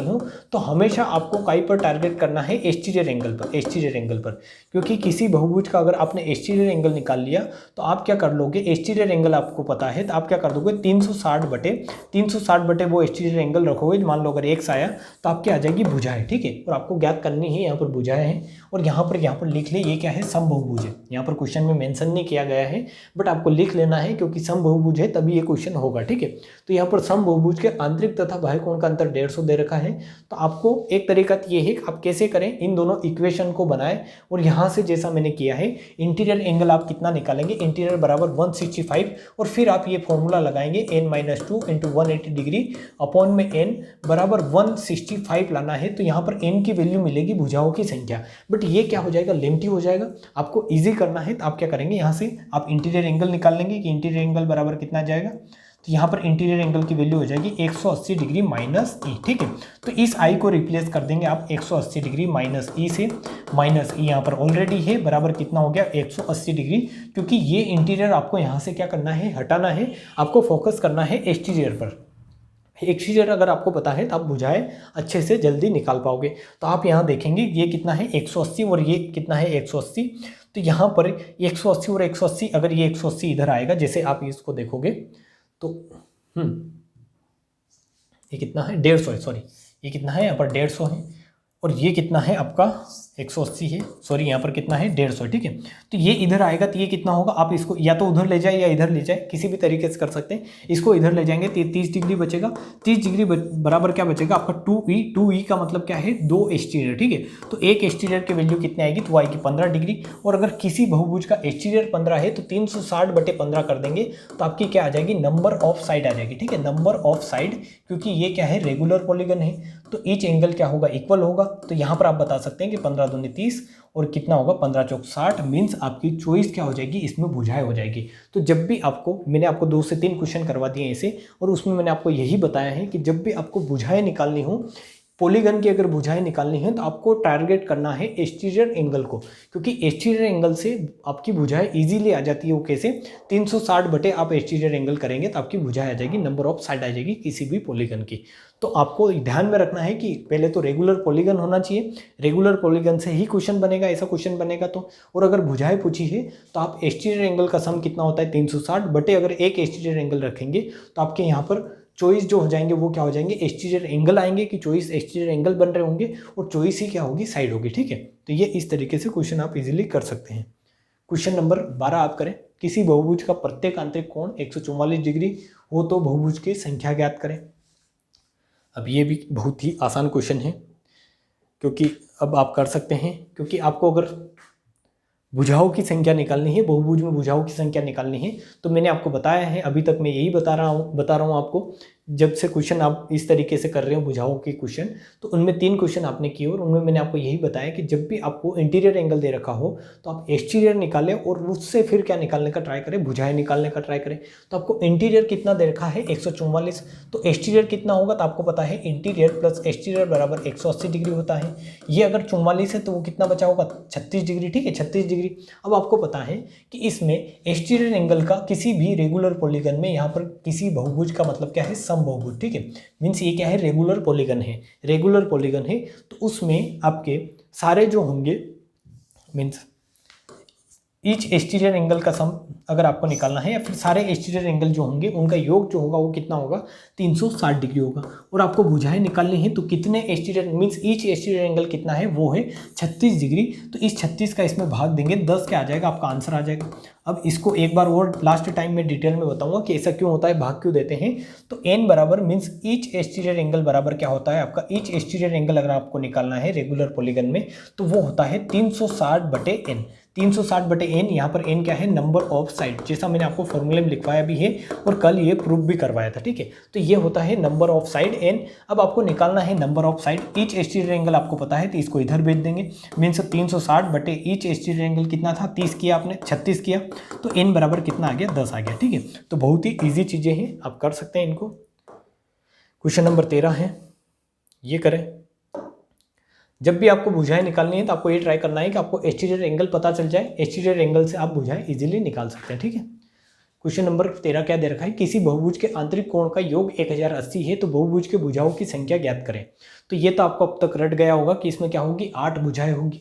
हो तो हमेशा आपको काई पर टारगेट करना है, एक्सटीरियर एंगल पर। क्योंकि किसी बहुभुज का अगर आपने एक्सटीरियर एंगल निकाल लिया तो आप क्या कर लोगे, एक्सटीरियर एंगल आपको पता है तो आप क्या कर दोगे, 360 बटे वो एक्सटीरियर एंगल रखोगे। मान लो अगर x आया तो आपकी आ जाएगी भुजाएं। ठीक है, और आपको ज्ञात करनी है यहाँ पर भुजाएं हैं। और यहाँ पर लिख ले ये क्या है, समबाहुभुज है। यहाँ पर क्वेश्चन में मेंशन नहीं किया गया है बट आपको लिख लेना है क्योंकि समबाहुभुज है तभी ये क्वेश्चन होगा। ठीक है, तो यहाँ पर समबाहुभुज के आंतरिक तथा बाह्य कोण का अंतर 150 दे रखा है। तो आपको एक तरीका ये है कि आप कैसे करें, इन दोनों इक्वेशन को बनाएं और यहाँ से जैसा मैंने किया है इंटीरियर एंगल आप कितना निकालेंगे, इंटीरियर बराबर 165, और फिर आप ये फॉर्मूला लगाएंगे n-2 इंटू 180 डिग्री अपॉन में n बराबर 165 लाना है। तो यहाँ पर n की वैल्यू मिलेगी भुजाओं की संख्या, बट ये क्या हो जाएगा, लेंथी हो जाएगा। आपको इजी करना है तो आप क्या करेंगे, यहाँ से आप इंटीरियर एंगल निकाल लेंगे कि इंटीरियर एंगल बराबर कितना जाएगा। तो यहाँ पर इंटीरियर एंगल की वैल्यू हो जाएगी 180 डिग्री माइनस ई। ठीक है, तो इस आई को रिप्लेस कर देंगे आप 180 डिग्री माइनस ई से। माइनस ई यहाँ पर ऑलरेडी है, बराबर कितना हो गया 180 डिग्री। क्योंकि ये इंटीरियर आपको यहाँ से क्या करना है, हटाना है। आपको फोकस करना है एक्सटीरियर पर। एक्सटीरियर अगर आपको पता है तो आप भुजाएं अच्छे से जल्दी निकाल पाओगे। तो आप यहाँ देखेंगे ये कितना है 180 और ये कितना है 180। तो यहाँ पर 180 और 180, अगर ये 180 इधर आएगा, जैसे आप इसको देखोगे तो ये कितना है 150 है, सॉरी ये कितना है यहाँ पर 150 है, और ये कितना है आपका 180 है, सॉरी यहाँ पर कितना है 150। ठीक है, तो ये इधर आएगा तो ये कितना होगा, आप इसको या तो उधर ले जाए या इधर ले जाए, किसी भी तरीके से कर सकते हैं। इसको इधर ले जाएंगे 30 डिग्री बचेगा। 30 डिग्री बराबर क्या बचेगा आपका 2e का मतलब क्या है, 2 एक्सटीरियर। ठीक है, तो एक एक्सटीरियर की वैल्यू कितनी आएगी, तो आएगी 15 डिग्री। और अगर किसी बहुभुज का एक्सटीरियर 15 है तो 360 बटे 15 कर देंगे तो आपकी क्या आ जाएगी, नंबर ऑफ साइड आ जाएगी। ठीक है, नंबर ऑफ साइड, क्योंकि ये क्या है रेगुलर पॉलीगन है तो ईच एंगल क्या होगा, इक्वल होगा। तो यहाँ पर आप बता सकते हैं कि 15 दूनी 30 और कितना होगा 15 चौक 60। मीन्स आपकी चॉइस क्या हो जाएगी, इसमें भुजाएं हो जाएगी। तो जब भी मैंने आपको 2 से 3 क्वेश्चन करवा दिए ऐसे, और उसमें मैंने आपको यही बताया है कि जब भी आपको भुजाएं निकालनी हो, पॉलीगन की अगर भुजाएं निकालनी है तो आपको टारगेट करना है एक्सटीरियर एंगल को, क्योंकि एक्सटीरियर एंगल से आपकी भुजाएं इजीली आ जाती है। वो कैसे, 360 बटे आप एक्सटीरियर एंगल करेंगे तो आपकी भुजाएं आ जाएगी, नंबर ऑफ साइड आ जाएगी किसी भी पॉलीगन की। तो आपको ध्यान में रखना है कि पहले तो रेगुलर पॉलीगन होना चाहिए, रेगुलर पॉलीगन से ही क्वेश्चन बनेगा, ऐसा क्वेश्चन बनेगा तो। और अगर भुजाएं पूछी है तो आप एक्सटीरियर एंगल का सम कितना होता है 360 बटे अगर एक एक्सटीरियर एंगल रखेंगे तो आपके यहाँ पर चॉइस जो हो जाएंगे वो क्या हो जाएंगे, एक्सटीरियर एंगल आएंगे कि चॉइस एक्सटीरियर एंगल बन रहे होंगे, और चॉइस ही क्या होगी, साइड होगी। ठीक है, तो ये इस तरीके से क्वेश्चन आप इजीली कर सकते हैं। क्वेश्चन नंबर 12 आप करें, किसी बहुभुज का प्रत्येक आंतरिक कोण 144 डिग्री हो तो बहुभुज की संख्या ज्ञात करें। अब ये भी बहुत ही आसान क्वेश्चन है, क्योंकि अब आप कर सकते हैं, क्योंकि आपको अगर भुजाओं की संख्या निकालनी है, बहुभुज में भुजाओं की संख्या निकालनी है, तो मैंने आपको बताया है, अभी तक मैं यही बता रहा हूँ आपको जब से क्वेश्चन आप इस तरीके से कर रहे हो बुझाओ के क्वेश्चन, तो उनमें 3 क्वेश्चन आपने किए और उनमें मैंने आपको यही बताया कि जब भी आपको इंटीरियर एंगल दे रखा हो तो आप एक्सटीरियर निकालें और उससे फिर क्या निकालने का ट्राई करें, भुजाएं निकालने का ट्राई करें। तो आपको इंटीरियर कितना दे रखा है 144, तो एक्सटीरियर कितना होगा, तो आपको पता है इंटीरियर प्लस एक्सटीरियर बराबर 180 डिग्री होता है। ये अगर 44 है तो वो कितना बचा होगा 36 डिग्री, ठीक है 36 डिग्री। अब आपको पता है कि इसमें एक्सटीरियर एंगल का किसी भी रेगुलर पॉलीगन में यहाँ पर किसी बहुभुज का मतलब क्या है, समबहुभुज, ठीक है। मीन्स ये क्या है, रेगुलर पॉलीगन है, रेगुलर पॉलीगन है, तो उसमें आपके सारे जो होंगे मीन्स ईच एक्सटीरियर एंगल का सम अगर आपको निकालना है या फिर सारे एक्सटीरियर एंगल जो होंगे उनका योग जो होगा वो कितना होगा 360 डिग्री होगा। और आपको भुजाएं निकालनी है तो कितने exterior means each exterior angle कितना है, वो है 36 डिग्री। तो इस 36 का इसमें भाग देंगे 10 क्या आ जाएगा, आपका आंसर आ जाएगा। अब इसको एक बार और लास्ट टाइम में डिटेल में बताऊंगा कि ऐसा क्यों होता है, भाग क्यों देते हैं। तो n बराबर मीन्स ईच एक्सटीरियर एंगल बराबर क्या होता है आपका, ईच एक्सटीरियर एंगल अगर आपको निकालना है रेगुलर पॉलीगन में तो वो होता है 360/n। 360/n, यहाँ पर n क्या है, नंबर ऑफ साइड, जैसा मैंने आपको फॉर्मूले में लिखवाया भी है और कल ये प्रूफ भी करवाया था, ठीक है। तो ये होता है नंबर ऑफ साइड n। अब आपको निकालना है number of side, each exterior angle आपको पता है तो इसको इधर भेज देंगे। मीन्स 360 ईच एक्सटीरियर एंगल कितना था, 30 किया आपने, 36 किया, तो n बराबर कितना आ गया, 10 आ गया, ठीक है। तो बहुत ही ईजी चीज़ें हैं, आप कर सकते हैं इनको। क्वेश्चन नंबर 13 है, ये करें। जब भी आपको भुजाएं निकालनी है तो आपको ये ट्राई करना है कि आपको एक्सटीरियर एंगल पता चल जाए, एक्सटीरियर एंगल से आप भुजाएं इजीली निकाल सकते हैं, ठीक है। क्वेश्चन नंबर 13 क्या दे रखा है, किसी बहुभुज के आंतरिक कोण का योग 1080 है तो बहुभुज के भुजाओं की संख्या ज्ञात करें। तो ये तो आपको अब तक रट गया होगा कि इसमें क्या होगी, 8 भुजाएं होगी,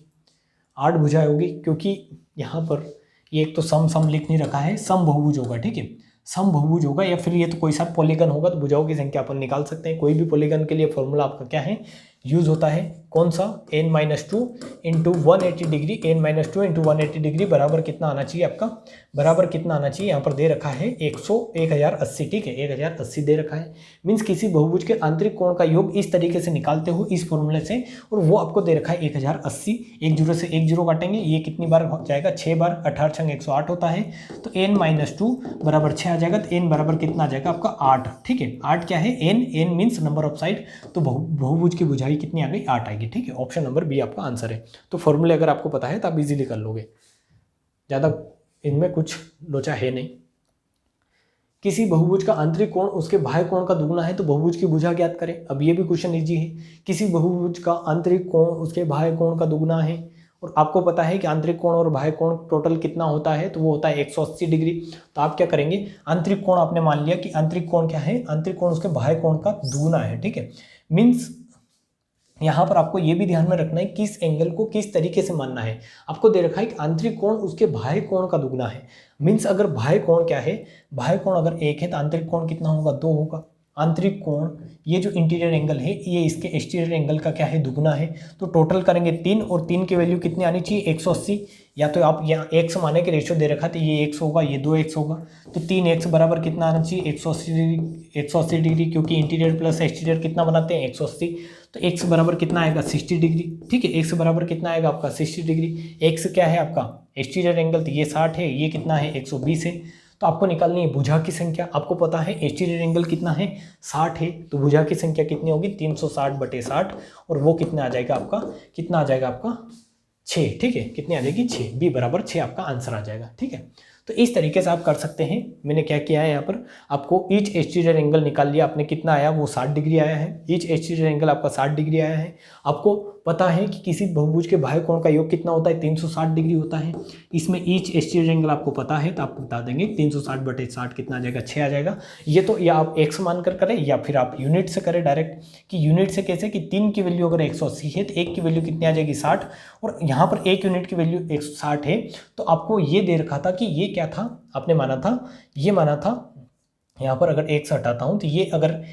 8 भुजाएं होगी, क्योंकि यहाँ पर ये एक तो सम लिख नहीं रखा है, सम बहुभुज होगा, ठीक है, सम बहुभुज होगा, या फिर ये तो कोई सा पॉलीगन होगा तो भुजाओं की संख्या अपन निकाल सकते हैं। कोई भी पॉलीगन के लिए फॉर्मूला आपका क्या है, यूज होता है, कौन सा, n-2 into 180 degree, n-2 into 180 degree बराबर कितना आना चाहिए आपका, बराबर कितना आना चाहिए, यहाँ पर दे रखा है 1080, ठीक है 1080 दे रखा है। मीन्स किसी बहुभुज के आंतरिक कोण का योग इस तरीके से निकालते हो इस फॉर्मूले से, और वो आपको दे रखा है 1080। एक जीरो से एक जीरो काटेंगे, ये कितनी बार हो जाएगा, 6 बार, 18 × 108 होता है, तो n-2 बराबर 6 आ जाएगा, तो n बराबर कितना आ जाएगा आपका 8, ठीक है। 8 क्या है, n means number of side, तो बहुभुज की भुजाई कितनी आ गई, 8 आएगी, ठीक है। ऑप्शन नंबर बी आपका आंसर है। तो फॉर्मूले अगर आपको पता है तो आप इजीली कर लोगे, ज़्यादा इनमें कुछ लोचा है नहीं। किसी बहुभुज का आंतरिक कोण उसके बाह्य कोण का दुगना है तो बहुभुज की भुजा ज्ञात करें। अब ये भी क्वेश्चन इजी है, किसी बहुभुज का आंतरिक कोण उसके बाह्य कोण का दुगना है और आपको पता है कि आंतरिक कोण और बाह्य कोण टोटल कितना होता है, तो वो होता है 180 डिग्री। तो आप क्या करेंगे, आंतरिक कोण आपने मान लिया कि आंतरिक कोण क्या है, आंतरिक कोण उसके बाह्य कोण का दुगना है, ठीक है। मीन्स यहाँ पर आपको ये भी ध्यान में रखना है किस एंगल को किस तरीके से मानना है। आपको दे रखा है कि आंतरिक कोण उसके बाह्य कोण का दुगना है। मीन्स अगर बाह्य कोण क्या है, बाह्य कोण अगर 1 है तो आंतरिक कोण कितना होगा, 2 होगा। आंतरिक कोण ये जो इंटीरियर एंगल है ये इसके एक्सटीरियर एंगल का क्या है, दुगना है। तो टोटल करेंगे 3 और 3 की वैल्यू कितनी आनी चाहिए, 180। या तो आप यहाँ x माने के रेशियो दे रखा तो ये x होगा, ये 2x होगा, तो 3x बराबर कितना आना चाहिए, 180 डिग्री, क्योंकि इंटीरियर प्लस एक्सटीरियर कितना बनाते हैं, 180। तो x बराबर कितना आएगा, 60 डिग्री, ठीक है। x बराबर कितना आएगा आपका 60 डिग्री। x क्या है आपका एक्सटीरियर एंगल, तो ये 60 है, ये कितना है 120 है। तो आपको निकालनी है भुजा की संख्या। आपको पता है एक्सटीरियर एंगल कितना है, 60 है, तो भुजा की संख्या कितनी होगी, 360/60, और वो कितना आ जाएगा आपका, कितना आ जाएगा आपका 6, ठीक है। कितनी आ जाएगी 6, b बराबर 6 आपका आंसर आ जाएगा, ठीक है। तो इस तरीके से आप कर सकते हैं। मैंने क्या किया है यहाँ पर, आपको ईच एक्सटीरियर एंगल निकाल लिया आपने, कितना आया वो 60 डिग्री आया है। ईच एक्सटीरियर एंगल आपका 60 डिग्री आया है। आपको पता है कि किसी बहुभुज के बाह्य कोण का योग कितना होता है, 360 डिग्री होता है। इसमें ईच एक्सटीरियर एंगल आपको पता है तो आप बता देंगे 360/60 कितना आ जाएगा, 6 आ जाएगा। ये तो या आप x मानकर करें या फिर आप यूनिट से करें डायरेक्ट, कि यूनिट से कैसे कि 3 की वैल्यू अगर 180 है तो 1 की वैल्यू कितनी आ जाएगी 60, और यहाँ पर 1 यूनिट की वैल्यू 160 है। तो आपको ये दे रखा था कि ये क्या था, आपने माना था, ये माना था, यहाँ पर अगर 1 से हटाता हूँ तो ये अगर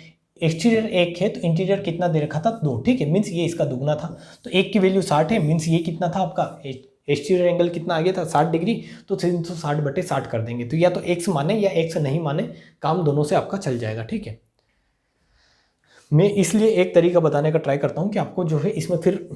एक्सटीरियर 1 है तो इंटीरियर कितना दे रखा था, 2, ठीक है। मीन्स ये इसका दुगना था, तो 1 की वैल्यू 60 है, मीन्स ये कितना था आपका एक्सटीरियर एंगल कितना आ गया था 60 डिग्री, तो 360/60 कर देंगे। तो या तो x माने या x नहीं माने, काम दोनों से आपका चल जाएगा, ठीक है। मैं इसलिए एक तरीका बताने का ट्राई करता हूँ कि आपको जो है इसमें फिर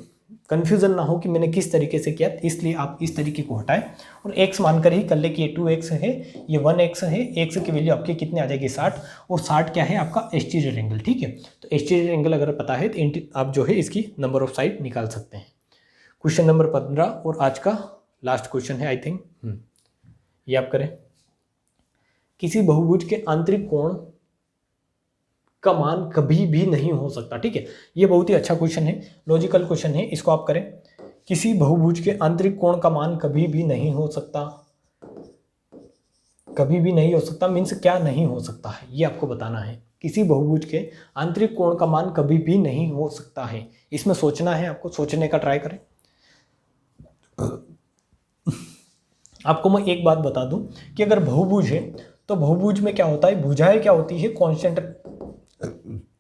कन्फ्यूज़न ना हो कि मैंने किस तरीके से किया, इसलिए आप इस तरीके को हटाएं और x मानकर ही कर ले कि ये 2x है, ये 1x है, x की वैल्यू आपकी कितनी आ जाएगी 60, और 60 क्या है आपका एक्सटीरियर एंगल। ठीक है, तो एक्सटीरियर एंगल अगर पता है तो आप जो है इसकी नंबर ऑफ साइड निकाल सकते हैं। क्वेश्चन नंबर 15 और आज का लास्ट क्वेश्चन है आई थिंक, ये आप करें। किसी बहुभुज के आंतरिक कोण का मान कभी भी नहीं हो सकता। ठीक है, ये बहुत ही अच्छा क्वेश्चन है, लॉजिकल क्वेश्चन है, इसको आप करें। किसी बहुभुज के आंतरिक कोण का मान कभी भी नहीं हो सकता। कभी भी नहीं हो सकता मीन्स क्या नहीं हो सकता है, ये आपको बताना है। किसी बहुभुज के आंतरिक कोण का मान कभी भी नहीं हो सकता है, इसमें सोचना है आपको, सोचने का ट्राई करें। आपको मैं एक बात बता दूं कि अगर बहुभुज है तो बहुभुज में क्या होता है, भुजाएं क्या होती है, कांस्टेंट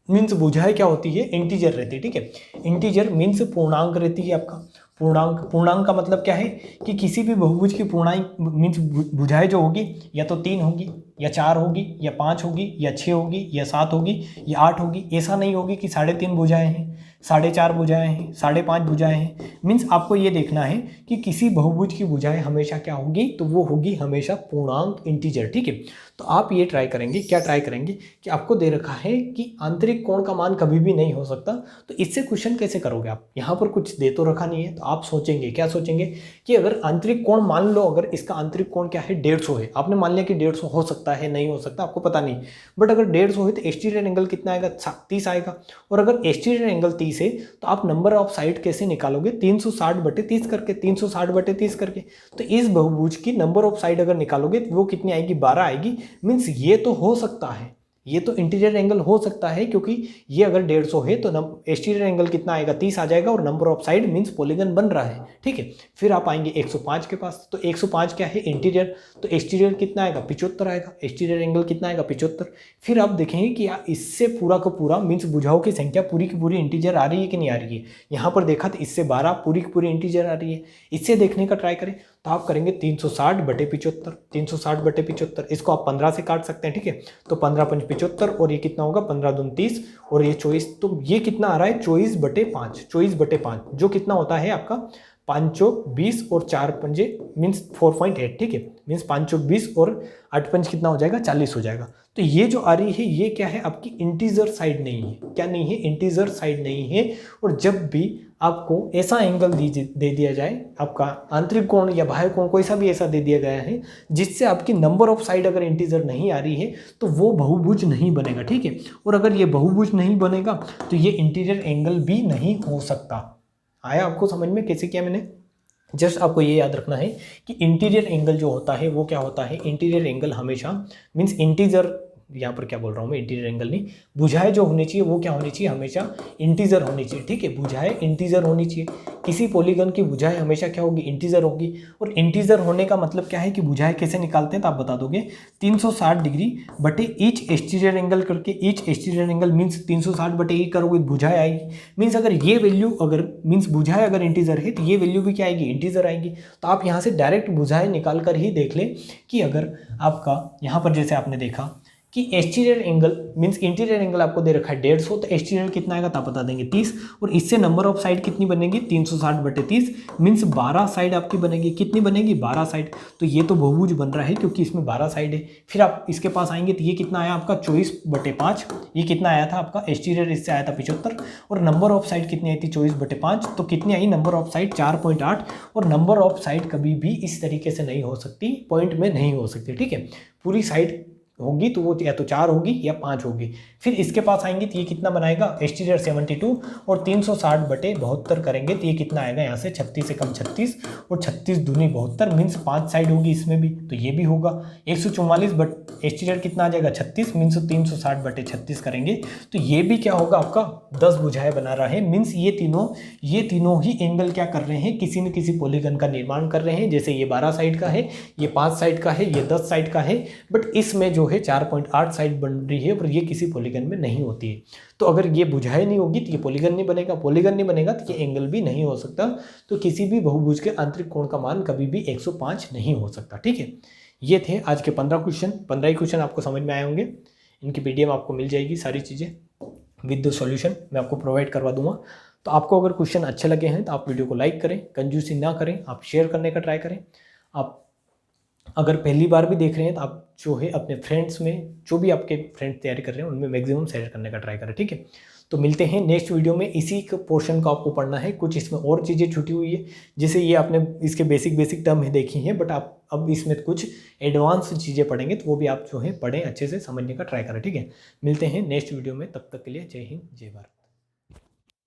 मीन्स भुजाएं क्या होती है, इंटीजर रहती है। ठीक है, इंटीजर मीन्स पूर्णांक रहती है आपका। पूर्णांक का मतलब क्या है कि किसी भी बहुभुज की पूर्णांक मीन्स भुजाएं जो होगी या तो 3 होगी या 4 होगी या 5 होगी या 6 होगी या 7 होगी या 8 होगी। ऐसा नहीं होगी कि 3.5 भुजाएं हैं, 4.5 भुजाएं हैं, 5.5 भुजाएं हैं। मीन्स आपको ये देखना है कि किसी बहुभुज की भुजाएं हमेशा क्या होगी, तो वो होगी हमेशा पूर्णांक इंटीजर। ठीक है, तो आप ये ट्राई करेंगे, क्या ट्राई करेंगे कि आपको दे रखा है कि आंतरिक कोण का मान कभी भी नहीं हो सकता, तो इससे क्वेश्चन कैसे करोगे आप। यहाँ पर कुछ दे तो रखा नहीं है, तो आप सोचेंगे, क्या सोचेंगे कि अगर आंतरिक कोण मान लो, अगर इसका आंतरिक कोण क्या है 150 है, आपने मान लिया कि 150 हो सकता है, नहीं हो सकता आपको पता नहीं, बट अगर 150 है तो एक्सटीरियर एंगल कितना आएगा, 30 आएगा। और अगर एक्सटीरियर एंगल 30 है तो आप नंबर ऑफ साइड कैसे निकालोगे, 360/30 करके, 360/30 करके। तो इस बहुभुज की नंबर ऑफ साइड अगर निकालोगे तो वो कितनी आएगी, 12 आएगी। मीन्स ये तो हो सकता है, ये तो इंटीरियर एंगल हो सकता है, क्योंकि ये अगर 150 है तो एक्सटीरियर एंगल कितना आएगा, 30 आ जाएगा, और number of side means polygon बन रहा है। ठीक है, फिर आप आएंगे 105 के पास, तो 105 क्या है, इंटीरियर, तो एक्सटीरियर कितना आएगा, 75 आएगा, एक्सटीरियर एंगल कितना आएगा, 75। फिर आप देखेंगे कि इससे पूरा का पूरा मीन्स भुजाओं की संख्या पूरी की पूरी इंटीजर आ रही है कि नहीं आ रही है। यहाँ पर देखा तो इससे 12 पूरी की पूरी इंटीजर आ रही है। इससे देखने का ट्राई करें तो आप करेंगे 360/75, 360/75, इसको आप 15 से काट सकते हैं। ठीक है, तो 15×5 75, और ये कितना होगा, 15×2 30, और ये 24, तो ये कितना आ रहा है 24/5, 24/5, जो कितना होता है आपका 5×20 और 4×5 मीन्स 4.8। ठीक है, मीन्स 5×20 और 8×5 कितना हो जाएगा, 40 हो जाएगा। तो ये जो आ रही है ये क्या है, आपकी इंटीजर साइड नहीं है। क्या नहीं है, इंटीजर साइड नहीं है। और जब भी आपको ऐसा एंगल दे दिया जाए, आपका आंतरिक कोण या बाह्य कोण कोई सा भी ऐसा दे दिया गया है जिससे आपकी नंबर ऑफ साइड अगर इंटीजर नहीं आ रही है, तो वो बहुभुज नहीं बनेगा। ठीक है, और अगर ये बहुभुज नहीं बनेगा तो ये इंटीरियर एंगल भी नहीं हो सकता। आया आपको समझ में कैसे किया मैंने। जस्ट आपको ये याद रखना है कि इंटीरियर एंगल जो होता है वो क्या होता है, इंटीरियर एंगल हमेशा मीन्स इंटीजर, यहाँ पर क्या बोल रहा हूँ मैं, इंटीजर एंगल नहीं, भुजाएं जो होनी चाहिए वो क्या होनी चाहिए, हमेशा इंटीजर होनी चाहिए। ठीक है, भुजाएं इंटीजर होनी चाहिए। किसी पॉलीगन की भुजाएं हमेशा क्या होगी, इंटीजर होगी। और इंटीजर होने का मतलब क्या है कि भुजाएं कैसे निकालते हैं, तो आप बता दोगे 360 डिग्री बटे ईच एक्सटीरियर एंगल करके, each exterior angle means 360/e करोगे भुजाएं आएगी। मीन्स अगर ये वैल्यू अगर मीन्स भुजाएं अगर इंटीजर है तो ये वैल्यू भी क्या आएगी, इंटीजर आएगी। तो आप यहाँ से डायरेक्ट भुजाएं निकाल कर ही देख लें कि अगर आपका यहाँ पर जैसे आपने देखा कि exterior angle means interior angle आपको दे रखा है 150, तो एक्सटीरियर कितना आएगा तो आप बता देंगे 30, और इससे नंबर ऑफ साइड कितनी बनेगी, 360/30 मीन्स 12 साइड आपकी बनेगी। कितनी बनेगी, 12 साइड। तो ये तो बहुभुज बन रहा है क्योंकि इसमें 12 साइड है। फिर आप इसके पास आएंगे तो ये कितना आया आपका 24/5, ये कितना आया था आपका एक्सटीरियर, इससे आया था 75, और नंबर ऑफ साइड कितनी आई थी 24/5, तो कितनी आई नंबर ऑफ साइड 4.8। और नंबर ऑफ साइड कभी भी इस तरीके से नहीं हो सकती, पॉइंट में नहीं हो सकती। ठीक है, पूरी साइड होगी तो वो या तो 4 होगी या 5 होगी। फिर इसके पास आएंगे तो ये कितना बनाएगा, एक्सटीरियर 72, और 360/72 करेंगे तो ये कितना आएगा, यहाँ से 36 से कम 36, और 36 दूनी 72 मीन्स 5 साइड होगी इसमें भी, तो ये भी होगा 144, बट एक्सटीरियर कितना आ जाएगा 36 मीन्स 360/36 करेंगे तो ये भी क्या होगा आपका 10 भुजाएं बना रहा है। मीन्स ये तीनों ही एंगल क्या कर रहे हैं, किसी न किसी पॉलीगन का निर्माण कर रहे हैं। जैसे ये 12 साइड का है, ये 5 साइड का है, ये 10 साइड का है, बट इसमें जो है 4.8 साइड बन रही है, और ये किसी पॉलीगन में नहीं होती है। तो अगर ये भुजाएं नहीं होगी तो ये पॉलीगन नहीं बनेगा, पॉलीगन नहीं बनेगा तो ये एंगल भी नहीं हो सकता। तो किसी भी बहुभुज के आंतरिक कोण का मान कभी भी 105 नहीं हो सकता। ठीक है, ये थे आज के 15 क्वेश्चन। 15 ही क्वेश्चन आपको समझ में आए होंगे। इनकी PDF आपको मिल जाएगी, सारी चीज़ें विद द सॉल्यूशन मैं आपको प्रोवाइड करवा दूंगा। तो आपको अगर क्वेश्चन अच्छे लगे हैं तो आप वीडियो को लाइक करें, कंजूसी ना करें, आप शेयर करने का ट्राई करें। आप अगर पहली बार भी देख रहे हैं तो आप जो है अपने फ्रेंड्स में, जो भी आपके फ्रेंड्स तैयारी कर रहे हैं उनमें मैक्सिमम शेयर करने का ट्राई करें, ठीक है। तो मिलते हैं नेक्स्ट वीडियो में। इसी पोर्शन को आपको पढ़ना है, कुछ इसमें और चीज़ें छूटी हुई है, जैसे ये आपने इसके बेसिक टर्म है देखी हैं, बट आप अब इसमें कुछ एडवांस चीज़ें पढ़ेंगे तो वो भी आप जो है पढ़ें, अच्छे से समझने का ट्राई करें, ठीक है। मिलते हैं नेक्स्ट वीडियो में, तब तक के लिए जय हिंद जय भारत।